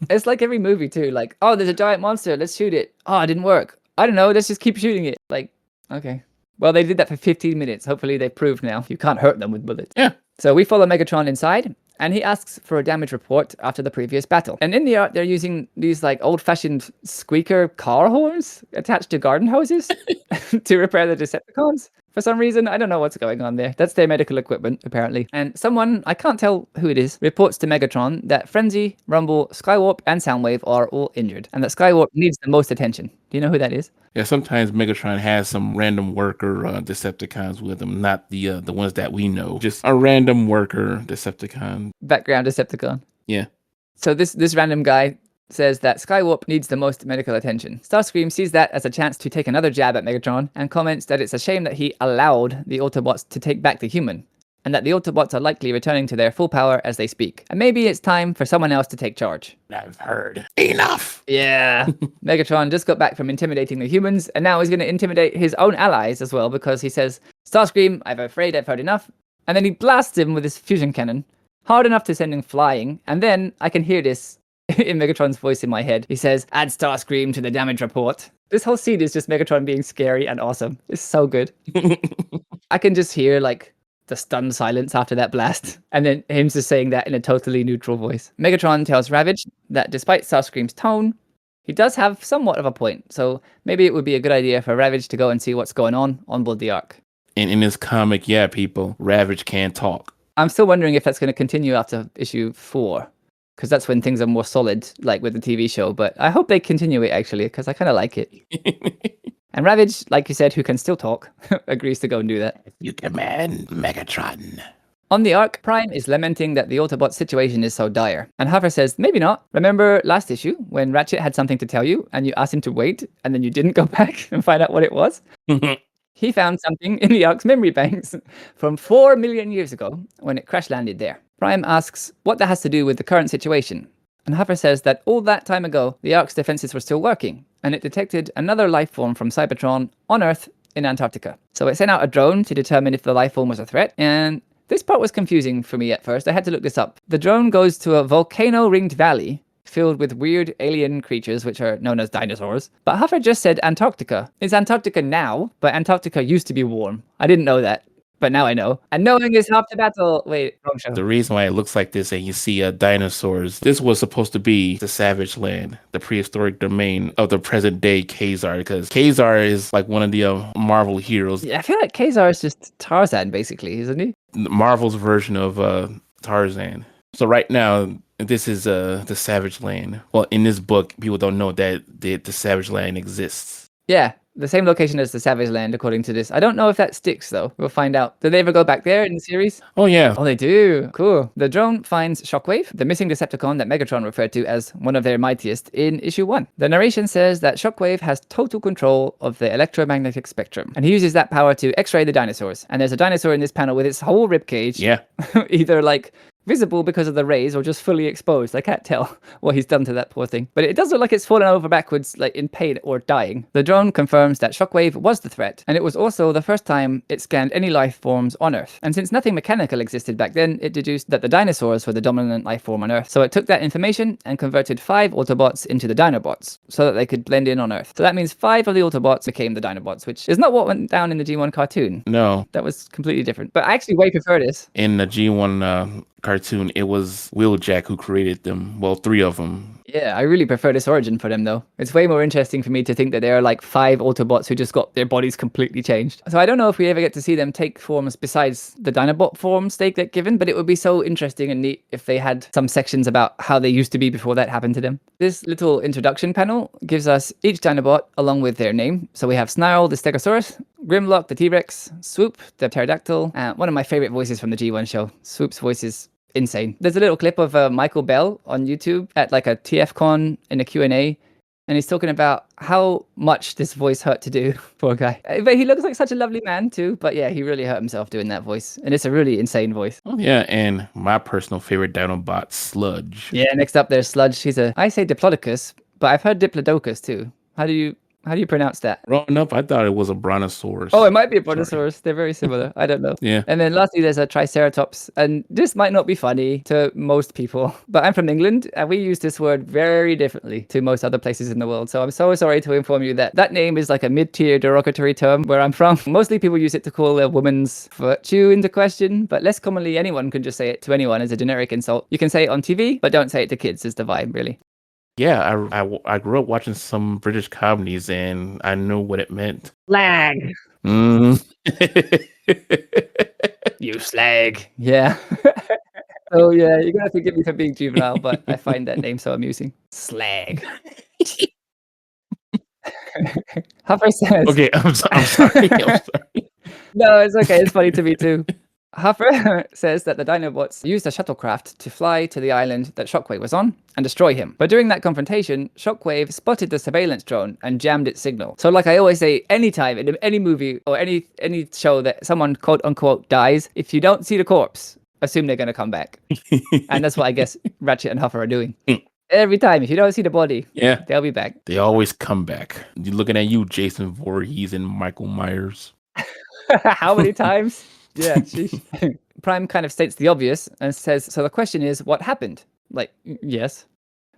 It's like every movie too. Like, oh, there's a giant monster, let's shoot it. Oh, it didn't work. I don't know, let's just keep shooting it. Like, okay. Well, they did that for 15 minutes. Hopefully they've proved now you can't hurt them with bullets. Yeah. So we follow Megatron inside, and he asks for a damage report after the previous battle. And in the art, they're using these like old-fashioned squeaker car horns attached to garden hoses to repair the Decepticons. For some reason, I don't know what's going on there. That's their medical equipment, apparently. And someone, I can't tell who it is, reports to Megatron that Frenzy, Rumble, Skywarp, and Soundwave are all injured, and that Skywarp needs the most attention. Do you know who that is? Yeah, sometimes Megatron has some random worker Decepticons with him, not the ones that we know. Just a random worker Decepticon. Background Decepticon. Yeah. So this random guy says that Skywarp needs the most medical attention. Starscream sees that as a chance to take another jab at Megatron and comments that it's a shame that he allowed the Autobots to take back the human, and that the Autobots are likely returning to their full power as they speak. And maybe it's time for someone else to take charge. I've heard enough. Yeah. Megatron just got back from intimidating the humans, and now he's going to intimidate his own allies as well, because he says, "Starscream, I'm afraid I've heard enough." And then he blasts him with his fusion cannon, hard enough to send him flying. And then I can hear this in Megatron's voice in my head. He says, "Add Starscream to the damage report." This whole scene is just Megatron being scary and awesome. It's so good. I can just hear like the stunned silence after that blast, and then him just saying that in a totally neutral voice. Megatron tells Ravage that despite Starscream's tone, he does have somewhat of a point, so maybe it would be a good idea for Ravage to go and see what's going on board the Ark. And in this comic, yeah, people, Ravage can't talk. I'm still wondering if that's going to continue after issue 4, because that's when things are more solid, like with the TV show, but I hope they continue it, actually, because I kind of like it. And Ravage, like you said, who can still talk, agrees to go and do that. You command Megatron. On the Ark, Prime is lamenting that the Autobot situation is so dire. And Hover says, maybe not. Remember last issue when Ratchet had something to tell you and you asked him to wait and then you didn't go back and find out what it was? He found something in the Ark's memory banks from 4 million years ago when it crash landed there. Prime asks what that has to do with the current situation. And Hover says that all that time ago, the Ark's defenses were still working and it detected another life form from Cybertron on Earth in Antarctica. So it sent out a drone to determine if the life form was a threat, and this part was confusing for me at first. I had to look this up. The drone goes to a volcano-ringed valley filled with weird alien creatures, which are known as dinosaurs. But Hover just said Antarctica. It's Antarctica now, but Antarctica used to be warm. I didn't know that, but now I know. And knowing is half the battle. Wait, wrong show. The reason why it looks like this and you see dinosaurs, this was supposed to be the Savage Land, the prehistoric domain of the present day Kazar, because Kazar is like one of the Marvel heroes. Yeah, I feel like Kazar is just Tarzan, basically, isn't he? Marvel's version of Tarzan. So right now, this is the Savage Land. Well, in this book, people don't know that the Savage Land exists. Yeah, the same location as the Savage Land, according to this. I don't know if that sticks, though. We'll find out. Did they ever go back there in the series? Oh, yeah. Oh, they do. Cool. The drone finds Shockwave, the missing Decepticon that Megatron referred to as one of their mightiest in issue 1. The narration says that Shockwave has total control of the electromagnetic spectrum, and he uses that power to X-ray the dinosaurs. And there's a dinosaur in this panel with its whole ribcage. Yeah. Either like visible because of the rays or just fully exposed. I can't tell what he's done to that poor thing. But it does look like it's fallen over backwards, like in pain or dying. The drone confirms that Shockwave was the threat, and it was also the first time it scanned any life forms on Earth. And since nothing mechanical existed back then, it deduced that the dinosaurs were the dominant life form on Earth. So it took that information and converted 5 Autobots into the Dinobots so that they could blend in on Earth. So that means 5 of the Autobots became the Dinobots, which is not what went down in the G1 cartoon. No. That was completely different. But I actually way prefer this. In the G1 cartoon, it was Wheeljack who created them. Well, 3 of them. Yeah, I really prefer this origin for them, though. It's way more interesting for me to think that there are like 5 Autobots who just got their bodies completely changed. So I don't know if we ever get to see them take forms besides the Dinobot forms they get given, but it would be so interesting and neat if they had some sections about how they used to be before that happened to them. This little introduction panel gives us each Dinobot along with their name. So we have Snarl, the Stegosaurus, Grimlock, the T-Rex, Swoop, the Pterodactyl, and one of my favorite voices from the G1 show. Swoop's voice is insane. There's a little clip of Michael Bell on YouTube at like a TFCon in a Q&A, and he's talking about how much this voice hurt to do. Poor guy. But he looks like such a lovely man too, but yeah, he really hurt himself doing that voice, and it's a really insane voice. Oh yeah, and my personal favorite Dinobot, Sludge. Yeah, next up there's Sludge. I say Diplodocus, but I've heard Diplodocus too. How do you pronounce that? Growing up, I thought it was a Brontosaurus. Oh, it might be a Brontosaurus. Sorry. They're very similar. I don't know. Yeah. And then lastly, there's a Triceratops. And this might not be funny to most people, but I'm from England and we use this word very differently to most other places in the world. So I'm so sorry to inform you that that name is like a mid-tier derogatory term where I'm from. Mostly people use it to call a woman's virtue into question, but less commonly anyone can just say it to anyone as a generic insult. You can say it on TV, but don't say it to kids is the vibe, really. Yeah, I grew up watching some British comedies and I knew what it meant. Slag. Mm. You slag. Yeah. Oh yeah, you're gonna forgive me for being juvenile, but I find that name so amusing. Slag. Huffer says. Okay, I'm sorry. No, it's okay. It's funny to me too. Huffer says that the Dinobots used a shuttlecraft to fly to the island that Shockwave was on and destroy him. But during that confrontation, Shockwave spotted the surveillance drone and jammed its signal. So like I always say, anytime in any movie or any show that someone quote unquote dies, if you don't see the corpse, assume they're going to come back. And that's what I guess Ratchet and Huffer are doing. Every time, if you don't see the body, yeah, they'll be back. They always come back. You're looking at you, Jason Voorhees and Michael Myers. How many times? Yeah, Prime kind of states the obvious and says, so the question is, what happened? Like, yes.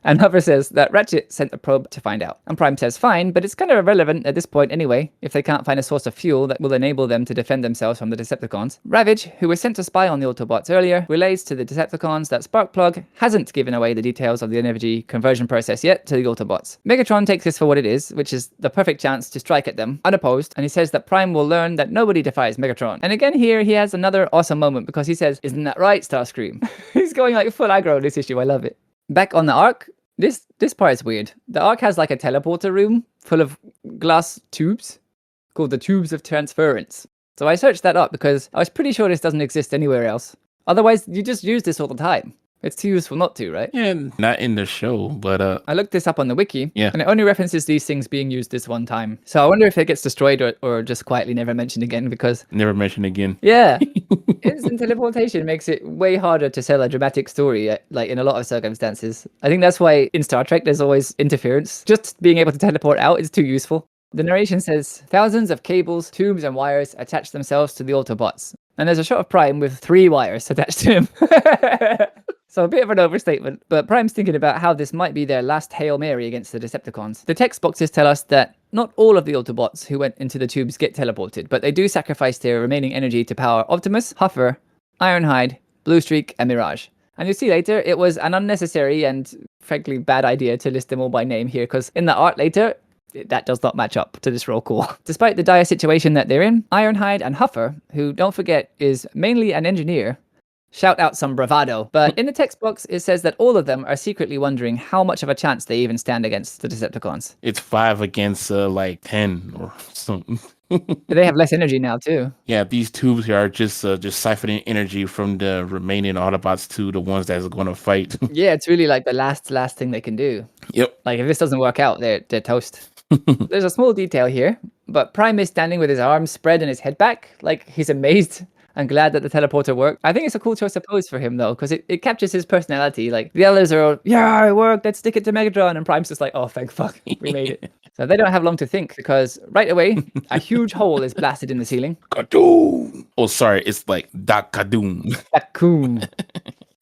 And Hover says that Ratchet sent a probe to find out. And Prime says fine, but it's kind of irrelevant at this point anyway, if they can't find a source of fuel that will enable them to defend themselves from the Decepticons. Ravage, who was sent to spy on the Autobots earlier, relays to the Decepticons that Sparkplug hasn't given away the details of the energy conversion process yet to the Autobots. Megatron takes this for what it is, which is the perfect chance to strike at them, unopposed, and he says that Prime will learn that nobody defies Megatron. And again here, he has another awesome moment because he says, isn't that right, Starscream? He's going like full aggro in this issue, I love it. Back on the Ark, this part is weird. The Ark has like a teleporter room full of glass tubes called the Tubes of Transference. So I searched that up because I was pretty sure this doesn't exist anywhere else. Otherwise, you just use this all the time. It's too useful not to, right? Yeah, not in the show, but I looked this up on the wiki, yeah, and it only references these things being used this one time. So I wonder if it gets destroyed or just quietly never mentioned again because... Never mentioned again. Yeah. Instant teleportation makes it way harder to sell a dramatic story, like in a lot of circumstances. I think that's why in Star Trek there's always interference. Just being able to teleport out is too useful. The narration says, thousands of cables, tubes, and wires attach themselves to the Autobots. And there's a shot of Prime with 3 wires attached to him. So a bit of an overstatement, but Prime's thinking about how this might be their last Hail Mary against the Decepticons. The text boxes tell us that not all of the Autobots who went into the tubes get teleported, but they do sacrifice their remaining energy to power Optimus, Huffer, Ironhide, Bluestreak, and Mirage. And you'll see later, it was an unnecessary and frankly bad idea to list them all by name here, because in the art later, that does not match up to this roll call. Despite the dire situation that they're in, Ironhide and Huffer, who don't forget is mainly an engineer, shout out some bravado. But in the text box, it says that all of them are secretly wondering how much of a chance they even stand against the Decepticons. It's 5 against like 10 or something. They have less energy now too. Yeah, these tubes here are just siphoning energy from the remaining Autobots to the ones that's going to fight. Yeah, it's really like the last thing they can do. Yep. Like if this doesn't work out, they're toast. There's a small detail here, but Prime is standing with his arms spread and his head back, like he's amazed and glad that the teleporter worked. I think it's a cool choice of pose for him though, because it captures his personality. Like the others are all, yeah, it worked, let's stick it to Megatron, and Prime's just like, oh, thank fuck, we made it. So they don't have long to think, because right away, a huge hole is blasted in the ceiling. Kadoom! Oh, sorry, it's like Dak Kadoom. Kadoom.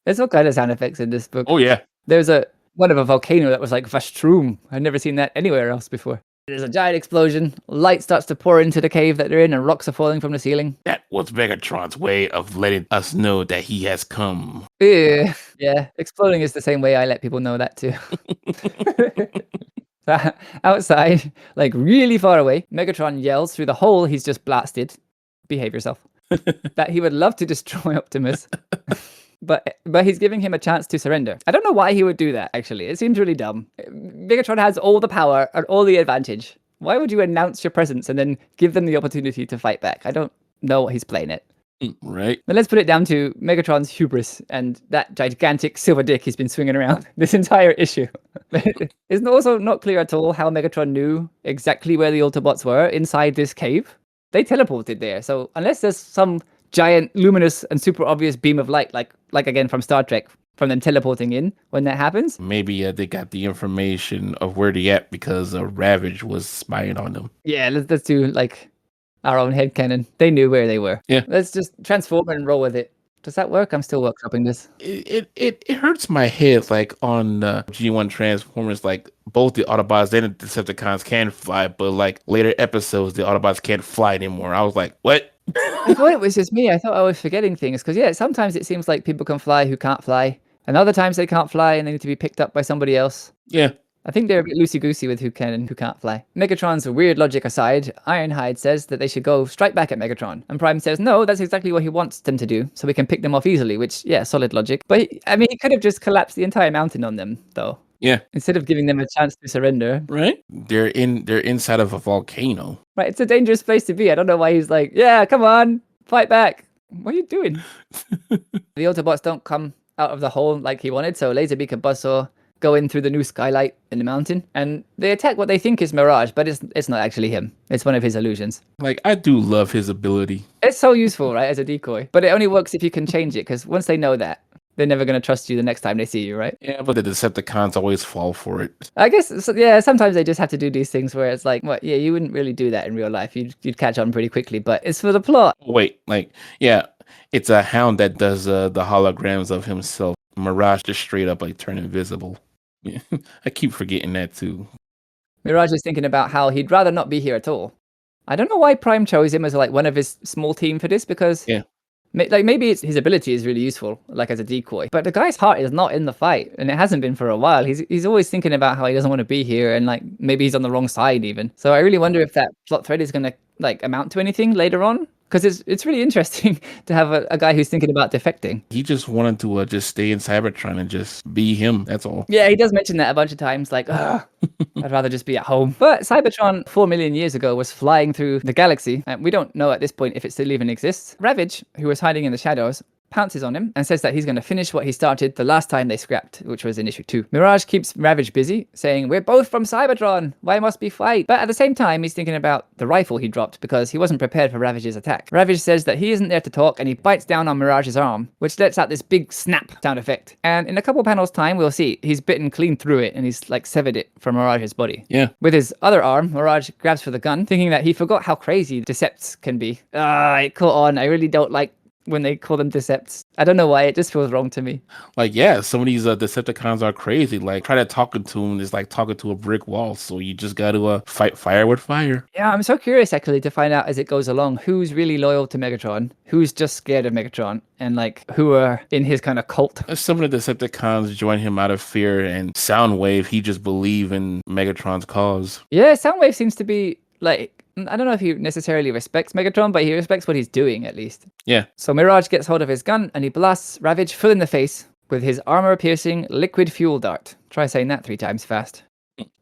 There's all kind of sound effects in this book. Oh, yeah. There's one of a volcano that was like Vashtroom. I've never seen that anywhere else before. There's a giant explosion, light starts to pour into the cave that they're in, and rocks are falling from the ceiling. That was Megatron's way of letting us know that he has come. Yeah, exploding is the same way I let people know that too. Outside, like really far away, Megatron yells through the hole he's just blasted, behave yourself, that he would love to destroy Optimus. But he's giving him a chance to surrender. I don't know why he would do that, actually. It seems really dumb. Megatron has all the power and all the advantage. Why would you announce your presence and then give them the opportunity to fight back? I don't know what he's playing at. Right. But let's put it down to Megatron's hubris and that gigantic silver dick he's been swinging around this entire issue. It's also not clear at all how Megatron knew exactly where the Autobots were inside this cave. They teleported there, so unless there's some giant, luminous, and super obvious beam of light, like again from Star Trek, from them teleporting in when that happens. Maybe they got the information of where they at because Ravage was spying on them. Yeah, let's do like our own headcanon. They knew where they were. Yeah. Let's just transform and roll with it. Does that work? I'm still workshopping this. It hurts my head, like on G1 Transformers, like both the Autobots and the Decepticons can fly, but like later episodes, the Autobots can't fly anymore. I was like, what? I thought it was just me. I thought I was forgetting things because, yeah, sometimes it seems like people can fly who can't fly, and other times they can't fly and they need to be picked up by somebody else. Yeah. I think they're a bit loosey-goosey with who can and who can't fly. Megatron's weird logic aside, Ironhide says that they should go straight back at Megatron. And Prime says, no, that's exactly what he wants them to do, so we can pick them off easily, which, yeah, solid logic. But, he could have just collapsed the entire mountain on them, though. Yeah. Instead of giving them a chance to surrender. Right? They're inside of a volcano. Right, it's a dangerous place to be. I don't know why he's like, yeah, come on, fight back. What are you doing? The Autobots don't come out of the hole like he wanted, so Laserbeak and Buzzsaw go in through the new skylight in the mountain, and they attack what they think is Mirage, but it's not actually him. It's one of his illusions. Like, I do love his ability. It's so useful, right, as a decoy, but it only works if you can change it, because once they know that, they're never going to trust you the next time they see you, right? Yeah, but the Decepticons always fall for it. I guess, yeah, sometimes they just have to do these things where it's like, what, yeah, you wouldn't really do that in real life. You'd catch on pretty quickly, but it's for the plot. Wait, like, yeah, it's a Hound that does the holograms of himself. Mirage just straight up like turn invisible. Yeah. I keep forgetting that too. Mirage is thinking about how he'd rather not be here at all. I don't know why Prime chose him as like one of his small team for this, because Yeah. like maybe his ability is really useful, like as a decoy. But the guy's heart is not in the fight, and it hasn't been for a while. He's always thinking about how he doesn't want to be here, and like maybe he's on the wrong side even. So I really wonder if that plot thread is gonna like amount to anything later on, because it's really interesting to have a guy who's thinking about defecting. He just wanted to just stay in Cybertron and just be him. That's all. Yeah, he does mention that a bunch of times, like, ugh, I'd rather just be at home. But Cybertron 4 million years ago was flying through the galaxy, and we don't know at this point if it still even exists. Ravage, who was hiding in the shadows, pounces on him and says that he's going to finish what he started the last time they scrapped, which was in issue 2. Mirage keeps Ravage busy, saying, we're both from Cybertron, why must we fight? But at the same time, he's thinking about the rifle he dropped because he wasn't prepared for Ravage's attack. Ravage says that he isn't there to talk, and he bites down on Mirage's arm, which lets out this big snap sound effect. And in a couple panels time, we'll see he's bitten clean through it, and he's like severed it from Mirage's body. Yeah. With his other arm, Mirage grabs for the gun, thinking that he forgot how crazy Decepts can be. It caught on. I really don't like when they call them Decepts. I don't know why, it just feels wrong to me. Like, yeah, some of these Decepticons are crazy. Like, try to talking to them is like talking to a brick wall. So you just got to fight fire with fire. Yeah, I'm so curious actually to find out as it goes along who's really loyal to Megatron, who's just scared of Megatron, and like who are in his kind of cult. Some of the Decepticons join him out of fear, and Soundwave, he just believe in Megatron's cause. Yeah, Soundwave seems to be like, I don't know if he necessarily respects Megatron, but he respects what he's doing at least. Yeah. So Mirage gets hold of his gun and he blasts Ravage full in the face with his armor-piercing liquid fuel dart. Try saying that 3 times fast.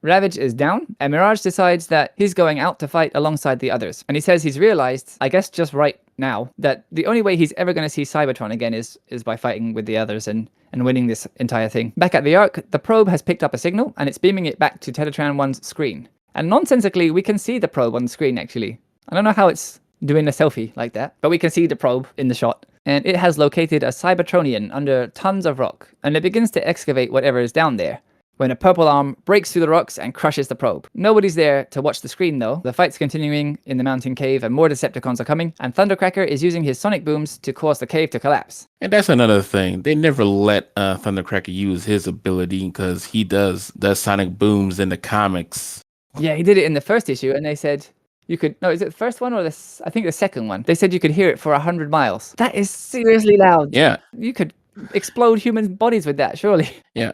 Ravage is down, and Mirage decides that he's going out to fight alongside the others. And he says he's realized, I guess just right now, that the only way he's ever going to see Cybertron again is by fighting with the others and winning this entire thing. Back at the Ark, the probe has picked up a signal, and it's beaming it back to Teletran 1's screen. And nonsensically, we can see the probe on the screen, actually. I don't know how it's doing a selfie like that, but we can see the probe in the shot. And it has located a Cybertronian under tons of rock, and it begins to excavate whatever is down there, when a purple arm breaks through the rocks and crushes the probe. Nobody's there to watch the screen, though. The fight's continuing in the mountain cave, and more Decepticons are coming, and Thundercracker is using his sonic booms to cause the cave to collapse. And that's another thing. They never let Thundercracker use his ability because he does sonic booms in the comics. Yeah, he did it in the first issue, and they said you could... No, is it the first one or I think the second one? They said you could hear it for 100 miles. That is seriously loud. Yeah. You could explode human bodies with that, surely. Yeah.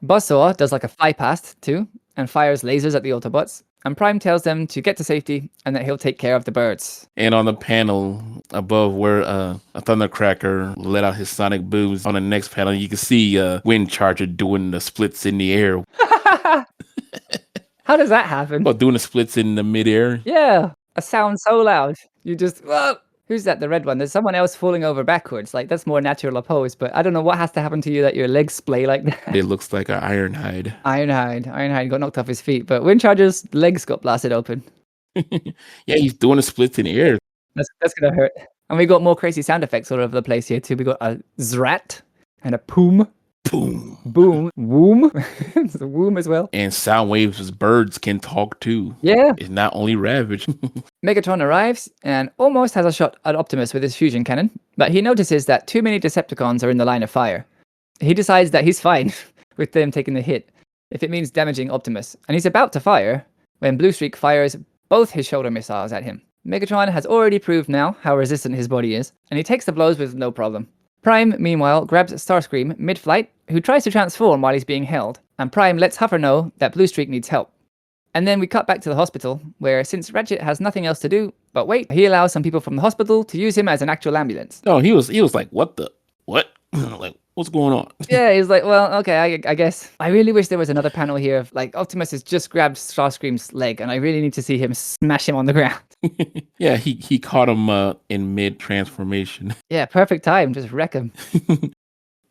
Buzzsaw does like a fly past, too, and fires lasers at the Autobots. And Prime tells them to get to safety, and that he'll take care of the birds. And on the panel above where a Thundercracker let out his sonic booms, on the next panel, you can see Wind Charger doing the splits in the air. How does that happen? Well, doing the splits in the midair. Yeah, a sound so loud. You just... Whoa! Who's that, the red one? There's someone else falling over backwards. Like, that's more natural a pose, but I don't know what has to happen to you that your legs splay like that. It looks like an Ironhide. Ironhide got knocked off his feet, but Windcharger's legs got blasted open. Yeah, he's doing the splits in the air. That's gonna hurt. And we got more crazy sound effects all over the place here too. We got a zrat and a poom. Boom. Boom. Woom. It's a woom as well. And Soundwave's birds can talk too. Yeah. It's not only Ravage. Megatron arrives and almost has a shot at Optimus with his fusion cannon, but he notices that too many Decepticons are in the line of fire. He decides that he's fine with them taking the hit, if it means damaging Optimus, and he's about to fire when Bluestreak fires both his shoulder missiles at him. Megatron has already proved now how resistant his body is, and he takes the blows with no problem. Prime, meanwhile, grabs Starscream mid-flight, who tries to transform while he's being held, and Prime lets Huffer know that Bluestreak needs help. And then we cut back to the hospital, where since Ratchet has nothing else to do but wait, he allows some people from the hospital to use him as an actual ambulance. No, he was like, what? Like, what's going on? Yeah, he's like, well, okay, I guess. I really wish there was another panel here of, like, Optimus has just grabbed Starscream's leg, and I really need to see him smash him on the ground. Yeah, he caught him in mid-transformation. Yeah, perfect time, just wreck him.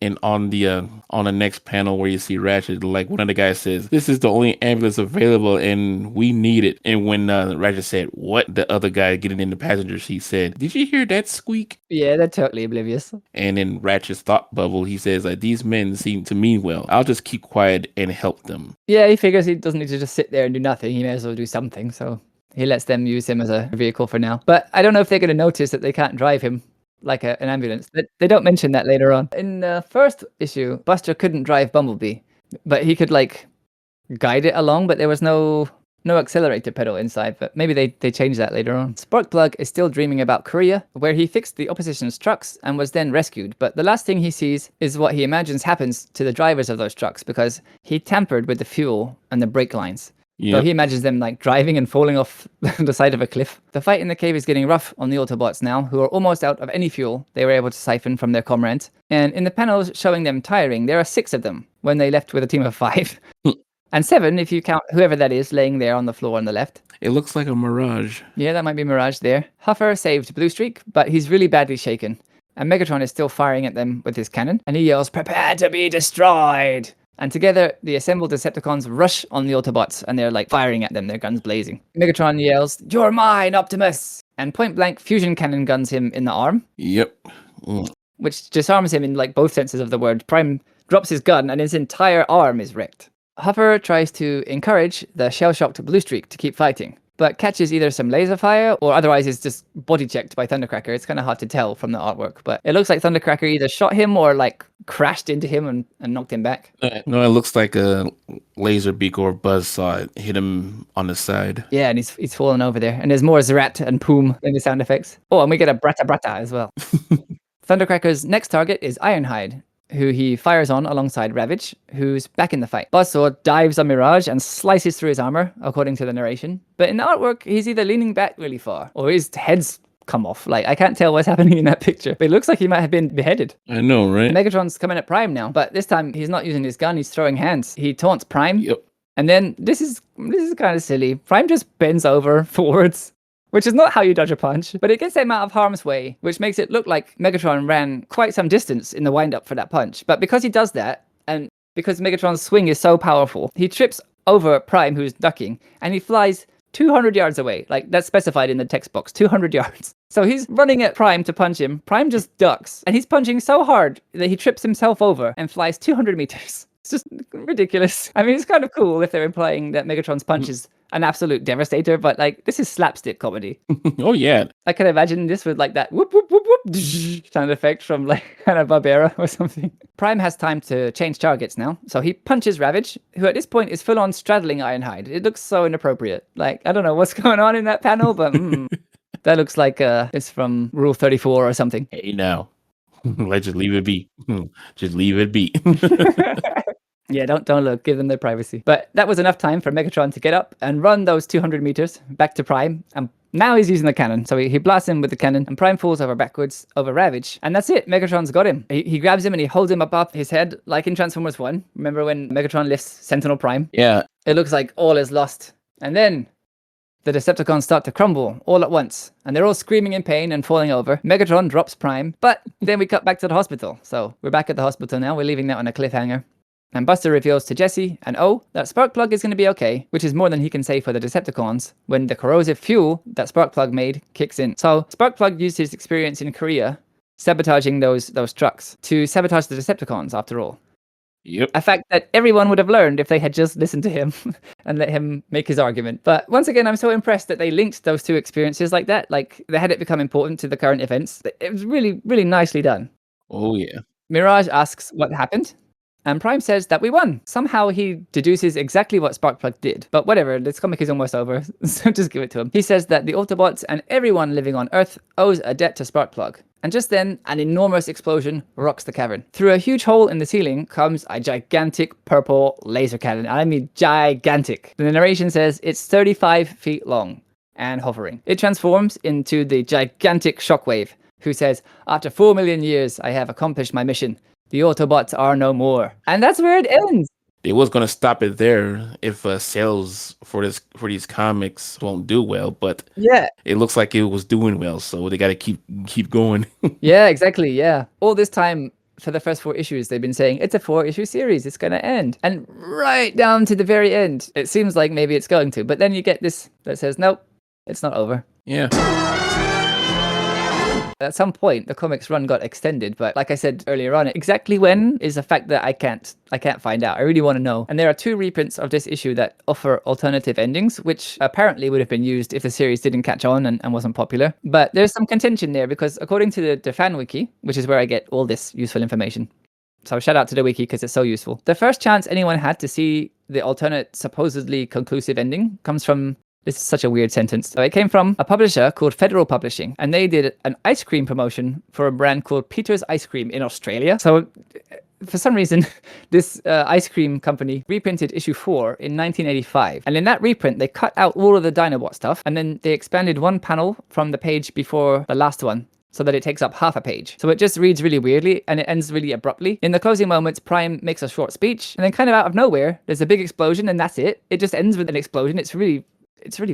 And on the next panel where you see Ratchet, like one of the guys says, "This is the only ambulance available, and we need it." And when Ratchet said, "What?" the other guy getting in the passenger seat said, "Did you hear that squeak?" Yeah, they're totally oblivious. And in Ratchet's thought bubble, he says, like, "These men seem to mean well. I'll just keep quiet and help them." Yeah, he figures he doesn't need to just sit there and do nothing. He may as well do something. So he lets them use him as a vehicle for now. But I don't know if they're going to notice that they can't drive him like an ambulance. They don't mention that later on. In the first issue, Buster couldn't drive Bumblebee, but he could like guide it along, but there was no accelerator pedal inside, but maybe they changed that later on. Sparkplug is still dreaming about Korea, where he fixed the opposition's trucks and was then rescued, but the last thing he sees is what he imagines happens to the drivers of those trucks because he tampered with the fuel and the brake lines. So he imagines them like driving and falling off the side of a cliff. The fight in the cave is getting rough on the Autobots now, who are almost out of any fuel they were able to siphon from their comrades. And in the panels showing them tiring, there are 6 of them when they left with a team of 5. And 7 if you count whoever that is laying there on the floor on the left. It looks like a mirage. Yeah, that might be Mirage there. Huffer saved Bluestreak, but he's really badly shaken. And Megatron is still firing at them with his cannon, and he yells, "Prepare to be destroyed!" And together, the assembled Decepticons rush on the Autobots, and they're like firing at them, their guns blazing. Megatron yells, "You're mine, Optimus!" And point blank fusion cannon guns him in the arm. Yep. Which disarms him in like both senses of the word. Prime drops his gun, and his entire arm is wrecked. Huffer tries to encourage the shell-shocked Bluestreak to keep fighting, but catches either some laser fire or otherwise is just body checked by Thundercracker. It's kind of hard to tell from the artwork, but it looks like Thundercracker either shot him or like crashed into him and knocked him back. No, it looks like a laser beak or buzzsaw hit him on the side. Yeah, and he's fallen over there. And there's more Zerat and Poom in the sound effects. Oh, and we get a Brata Brata as well. Thundercracker's next target is Ironhide, who he fires on alongside Ravage, who's back in the fight. Buzzsaw dives on Mirage and slices through his armor, according to the narration. But in the artwork, he's either leaning back really far, or his head's come off. Like, I can't tell what's happening in that picture, but it looks like he might have been beheaded. I know, right? Megatron's coming at Prime now, but this time he's not using his gun, he's throwing hands. He taunts Prime, Yep. and then this is kind of silly. Prime just bends over forwards, which is not how you dodge a punch, but it gets him out of harm's way, which makes it look like Megatron ran quite some distance in the wind-up for that punch. But because he does that, and because Megatron's swing is so powerful, he trips over Prime, who's ducking, and he flies 200 yards away. Like, that's specified in the text box, 200 yards. So he's running at Prime to punch him. Prime just ducks, and he's punching so hard that he trips himself over and flies 200 meters. It's just ridiculous. I mean, it's kind of cool if they're implying that Megatron's punch is an absolute devastator, but like, this is slapstick comedy. Oh, yeah. I can imagine this with like that whoop, whoop, whoop, whoop sound effect from like Hanna-Barbera or something. Prime has time to change targets now, so he punches Ravage, who at this point is full on straddling Ironhide. It looks so inappropriate. Like, I don't know what's going on in that panel, but that looks like it's from Rule 34 or something. Hey, now. Let's just leave it be. Just leave it be. Yeah, don't look. Give them their privacy. But that was enough time for Megatron to get up and run those 200 meters back to Prime. And now he's using the cannon. So he blasts him with the cannon, and Prime falls over backwards over Ravage. And that's it. Megatron's got him. He grabs him and he holds him above his head, like in Transformers 1. Remember when Megatron lifts Sentinel Prime? Yeah. It looks like all is lost. And then the Decepticons start to crumble all at once, and they're all screaming in pain and falling over. Megatron drops Prime, but then we cut back to the hospital. So we're back at the hospital now. We're leaving that on a cliffhanger. And Buster reveals to Jesse and O that Sparkplug is going to be okay, which is more than he can say for the Decepticons when the corrosive fuel that Sparkplug made kicks in. So Sparkplug used his experience in Korea sabotaging those trucks to sabotage the Decepticons after all. Yep. A fact that everyone would have learned if they had just listened to him and let him make his argument. But once again, I'm so impressed that they linked those two experiences like that. Like, they had it become important to the current events. It was really, really nicely done. Oh, yeah. Mirage asks what happened, and Prime says that we won. Somehow he deduces exactly what Sparkplug did. But whatever, this comic is almost over, so just give it to him. He says that the Autobots and everyone living on Earth owes a debt to Sparkplug. And just then, an enormous explosion rocks the cavern. Through a huge hole in the ceiling comes a gigantic purple laser cannon. I mean, gigantic. The narration says it's 35 feet long and hovering. It transforms into the gigantic Shockwave, who says, "After 4 million years, I have accomplished my mission. The Autobots are no more." And that's where it ends. They was gonna stop it there if sales for these comics won't do well, but Yeah. it looks like it was doing well, so they got to keep going. Yeah, exactly. Yeah. All this time, for the first 4 issues, they've been saying it's a 4-issue series, it's going to end. And right down to the very end, it seems like maybe it's going to. But then you get this that says, nope, it's not over. Yeah. At some point, the comics run got extended, but like I said earlier on, exactly when is a fact that I can't find out. I really want to know. And there are 2 reprints of this issue that offer alternative endings, which apparently would have been used if the series didn't catch on and wasn't popular. But there's some contention there because according to the fan wiki, which is where I get all this useful information, so shout out to the wiki because it's so useful. The first chance anyone had to see the alternate supposedly conclusive ending comes from, this is such a weird sentence. So it came from a publisher called Federal Publishing, and they did an ice cream promotion for a brand called Peter's Ice Cream in Australia. So for some reason, this ice cream company reprinted issue 4 in 1985. And in that reprint, they cut out all of the Dinobot stuff, and then they expanded one panel from the page before the last one, so that it takes up half a page. So it just reads really weirdly, and it ends really abruptly. In the closing moments, Prime makes a short speech, and then kind of out of nowhere, there's a big explosion, and that's it. It just ends with an explosion. It's really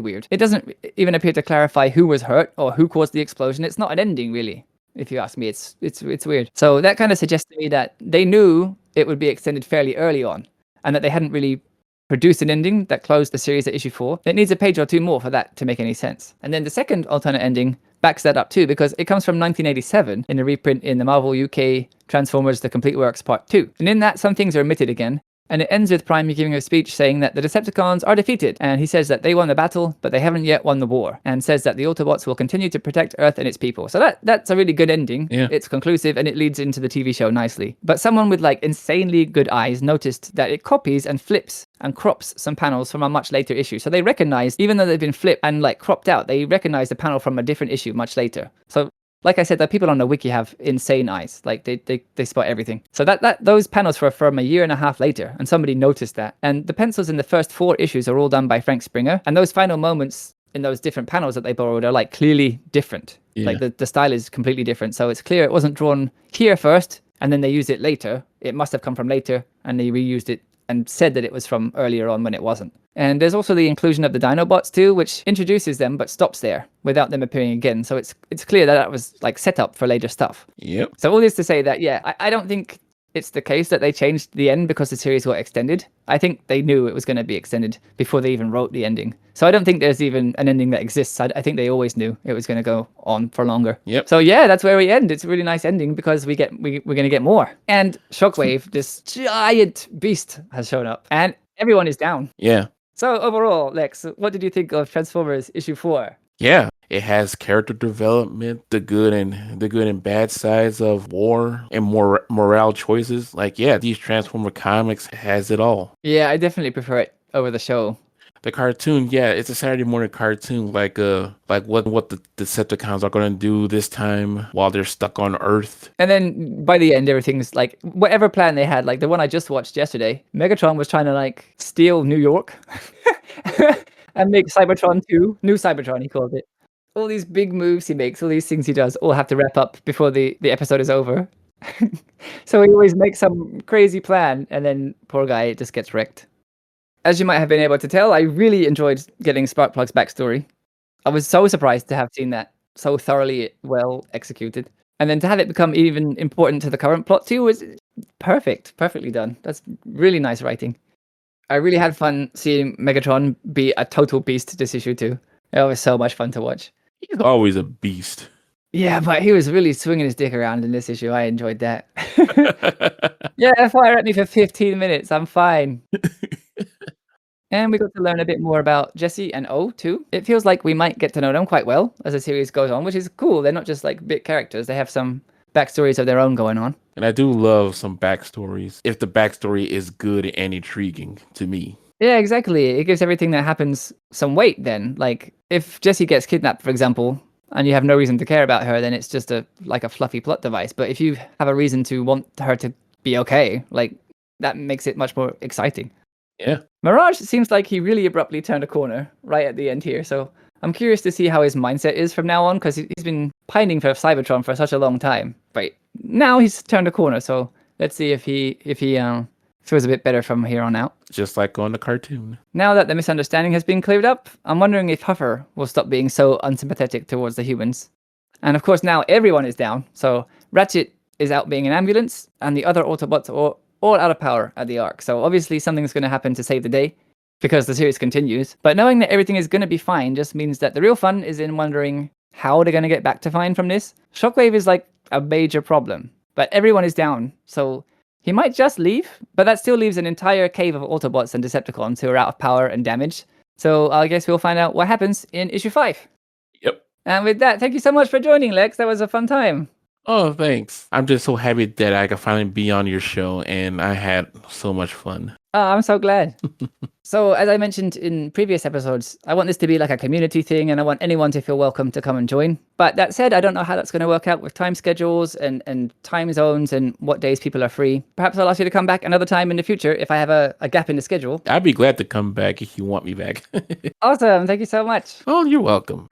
weird. It doesn't even appear to clarify who was hurt or who caused the explosion. It's not an ending, really. If you ask me, it's weird. So that kind of suggests to me that they knew it would be extended fairly early on, and that they hadn't really produced an ending that closed the series at issue 4. It needs a page or 2 more for that to make any sense. And then the second alternate ending backs that up too, because it comes from 1987 in a reprint in the Marvel UK Transformers The Complete Works Part 2. And in that, some things are omitted again. And it ends with Prime giving a speech saying that the Decepticons are defeated, and he says that they won the battle, but they haven't yet won the war, and says that the Autobots will continue to protect Earth and its people. So that's a really good ending. Yeah. It's conclusive, and it leads into the TV show nicely. But someone with like insanely good eyes noticed that it copies and flips and crops some panels from a much later issue. So they recognize, even though they've been flipped and like cropped out, they recognize the panel from a different issue much later. So like I said, the people on the wiki have insane eyes. Like they spot everything. So those panels were from a year and a half later, and somebody noticed that. And the pencils in the first 4 issues are all done by Frank Springer, and those final moments in those different panels that they borrowed are like clearly different. Yeah. Like the style is completely different. So it's clear it wasn't drawn here first, and then they used it later. It must have come from later, and they reused it and said that it was from earlier on when it wasn't. And there's also the inclusion of the Dinobots too, which introduces them but stops there without them appearing again. So it's clear that was like set up for later stuff. Yep. So all this to say that, yeah, I don't think it's the case that they changed the end because the series got extended. I think they knew it was going to be extended before they even wrote the ending. So I don't think there's even an ending that exists. I think they always knew it was going to go on for longer. Yep. So yeah, that's where we end. It's a really nice ending because we're going to get more. And Shockwave, this giant beast, has shown up, and everyone is down. Yeah. So overall, Lex, what did you think of Transformers issue 4? Yeah, it has character development, the good and bad sides of war and more morale choices. Like, yeah, these Transformer comics has it all. Yeah, I definitely prefer it over the show. The cartoon, yeah, it's a Saturday morning cartoon, like what the Decepticons are going to do this time while they're stuck on Earth. And then by the end, everything's like whatever plan they had. Like the one I just watched yesterday, Megatron was trying to like steal New York and make Cybertron 2, new Cybertron, he called it. All these big moves he makes, all these things he does, all have to wrap up before the episode is over. So he always makes some crazy plan, and then poor guy just gets wrecked. As you might have been able to tell, I really enjoyed getting Sparkplug's backstory. I was so surprised to have seen that so thoroughly well executed. And then to have it become even important to the current plot too was perfectly done. That's really nice writing. I really had fun seeing Megatron be a total beast this issue too. It was so much fun to watch. He's always a beast. Yeah, but he was really swinging his dick around in this issue. I enjoyed that. Yeah, fire at me for 15 minutes. I'm fine. And we got to learn a bit more about Jesse and O too. It feels like we might get to know them quite well as the series goes on, which is cool. They're not just like big characters. They have some backstories of their own going on. And I do love some backstories, if the backstory is good and intriguing to me. Yeah, exactly. It gives everything that happens some weight then. Like, if Jessie gets kidnapped, for example, and you have no reason to care about her, then it's just a fluffy plot device. But if you have a reason to want her to be okay, like, that makes it much more exciting. Yeah. Mirage seems like he really abruptly turned a corner right at the end here, so I'm curious to see how his mindset is from now on, because he's been pining for Cybertron for such a long time. Right now he's turned a corner, so let's see if he feels a bit better from here on out. Just like on the cartoon. Now that the misunderstanding has been cleared up, I'm wondering if Huffer will stop being so unsympathetic towards the humans. And of course now everyone is down, so Ratchet is out being an ambulance, and the other Autobots are all out of power at the Ark. So obviously something's going to happen to save the day, because the series continues. But knowing that everything is going to be fine just means that the real fun is in wondering how they're going to get back to fine from this. Shockwave is like a major problem, but everyone is down, so he might just leave, but that still leaves an entire cave of Autobots and Decepticons who are out of power and damaged. So I guess we'll find out what happens in issue 5. Yep. And with that, thank you so much for joining, Lex. That was a fun time. Oh, thanks. I'm just so happy that I could finally be on your show, and I had so much fun. Oh, I'm so glad. So, as I mentioned in previous episodes, I want this to be like a community thing, and I want anyone to feel welcome to come and join. But that said, I don't know how that's going to work out with time schedules and time zones and what days people are free. Perhaps I'll ask you to come back another time in the future if I have a gap in the schedule. I'd be glad to come back if you want me back. Awesome. Thank you so much. Oh, you're welcome.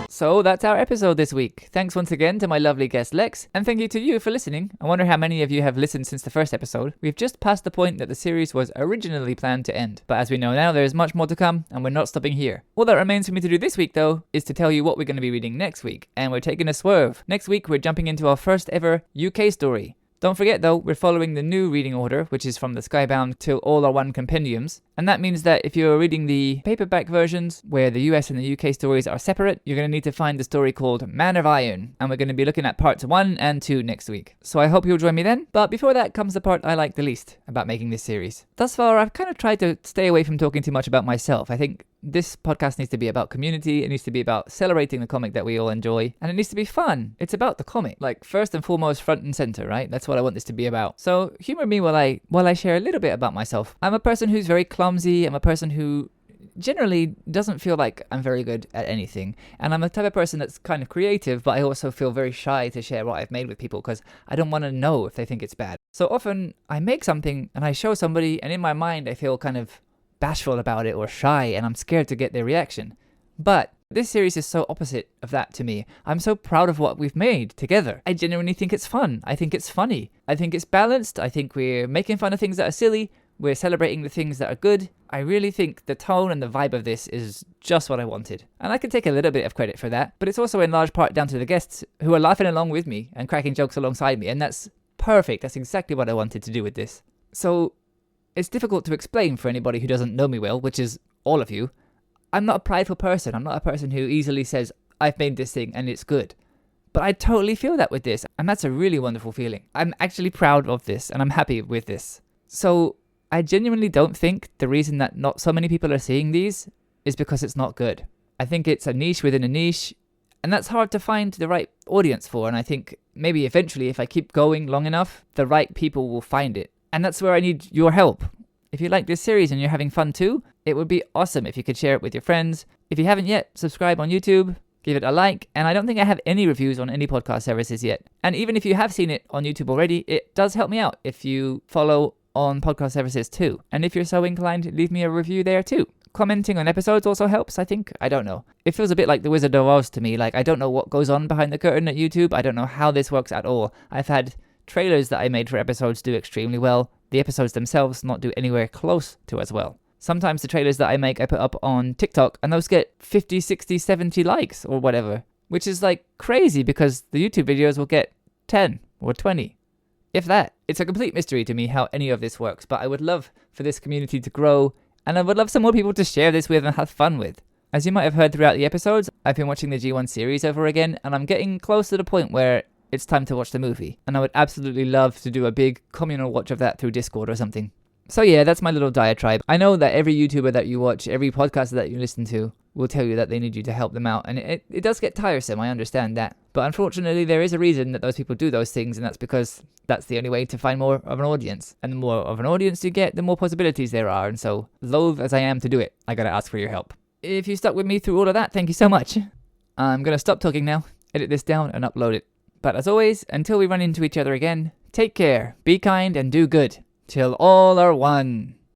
So that's our episode this week. Thanks once again to my lovely guest Lex, and thank you to you for listening. I wonder how many of you have listened since the first episode. We've just passed the point that the series was originally planned to end, but as we know now, there is much more to come, and we're not stopping here. All that remains for me to do this week, though, is to tell you what we're going to be reading next week, and we're taking a swerve. Next week, we're jumping into our first ever UK story. Don't forget though, we're following the new reading order, which is from the Skybound till All Are One compendiums. And that means that if you're reading the paperback versions, where the US and the UK stories are separate, you're going to need to find the story called Man of Iron. And we're going to be looking at parts 1 and 2 next week. So I hope you'll join me then. But before that comes the part I like the least about making this series. Thus far, I've kind of tried to stay away from talking too much about myself. I think this podcast needs to be about community, it needs to be about celebrating the comic that we all enjoy, and it needs to be fun. It's about the comic, like first and foremost, front and center, right? That's what I want this to be about. So humor me while I share a little bit about myself. I'm a person who's very clumsy, I'm a person who generally doesn't feel like I'm very good at anything, and I'm the type of person that's kind of creative, but I also feel very shy to share what I've made with people because I don't want to know if they think it's bad. So often I make something and I show somebody, and in my mind I feel kind of bashful about it or shy, and I'm scared to get their reaction. But this series is so opposite of that to me. I'm so proud of what we've made together. I genuinely think it's fun. I think it's funny. I think it's balanced. I think we're making fun of things that are silly. We're celebrating the things that are good. I really think the tone and the vibe of this is just what I wanted. And I can take a little bit of credit for that, but it's also in large part down to the guests who are laughing along with me and cracking jokes alongside me, and that's perfect. That's exactly what I wanted to do with this. So it's difficult to explain for anybody who doesn't know me well, which is all of you. I'm not a prideful person. I'm not a person who easily says, I've made this thing and it's good. But I totally feel that with this, and that's a really wonderful feeling. I'm actually proud of this, and I'm happy with this. So I genuinely don't think the reason that not so many people are seeing these is because it's not good. I think it's a niche within a niche, and that's hard to find the right audience for, and I think maybe eventually if I keep going long enough, the right people will find it. And that's where I need your help. If you like this series and you're having fun too, it would be awesome if you could share it with your friends. If you haven't yet, subscribe on YouTube, give it a like, and I don't think I have any reviews on any podcast services yet. And even if you have seen it on YouTube already, it does help me out if you follow on podcast services too. And if you're so inclined, leave me a review there too. Commenting on episodes also helps, I think. I don't know. It feels a bit like The Wizard of Oz to me. Like, I don't know what goes on behind the curtain at YouTube. I don't know how this works at all. I've had trailers that I made for episodes do extremely well. The episodes themselves not do anywhere close to as well. Sometimes the trailers that I make, I put up on TikTok, and those get 50, 60, 70 likes or whatever, which is like crazy because the YouTube videos will get 10 or 20, if that. It's a complete mystery to me how any of this works, but I would love for this community to grow, and I would love some more people to share this with and have fun with. As you might have heard throughout the episodes, I've been watching the G1 series over again, and I'm getting close to the point where it's time to watch the movie, and I would absolutely love to do a big communal watch of that through Discord or something. So yeah, that's my little diatribe. I know that every YouTuber that you watch, every podcaster that you listen to, will tell you that they need you to help them out, and it does get tiresome, I understand that. But unfortunately, there is a reason that those people do those things, and that's because that's the only way to find more of an audience. And the more of an audience you get, the more possibilities there are, and so, loath as I am to do it, I gotta ask for your help. If you stuck with me through all of that, thank you so much. I'm gonna stop talking now, edit this down, and upload it. But as always, until we run into each other again, take care, be kind, and do good, till all are one.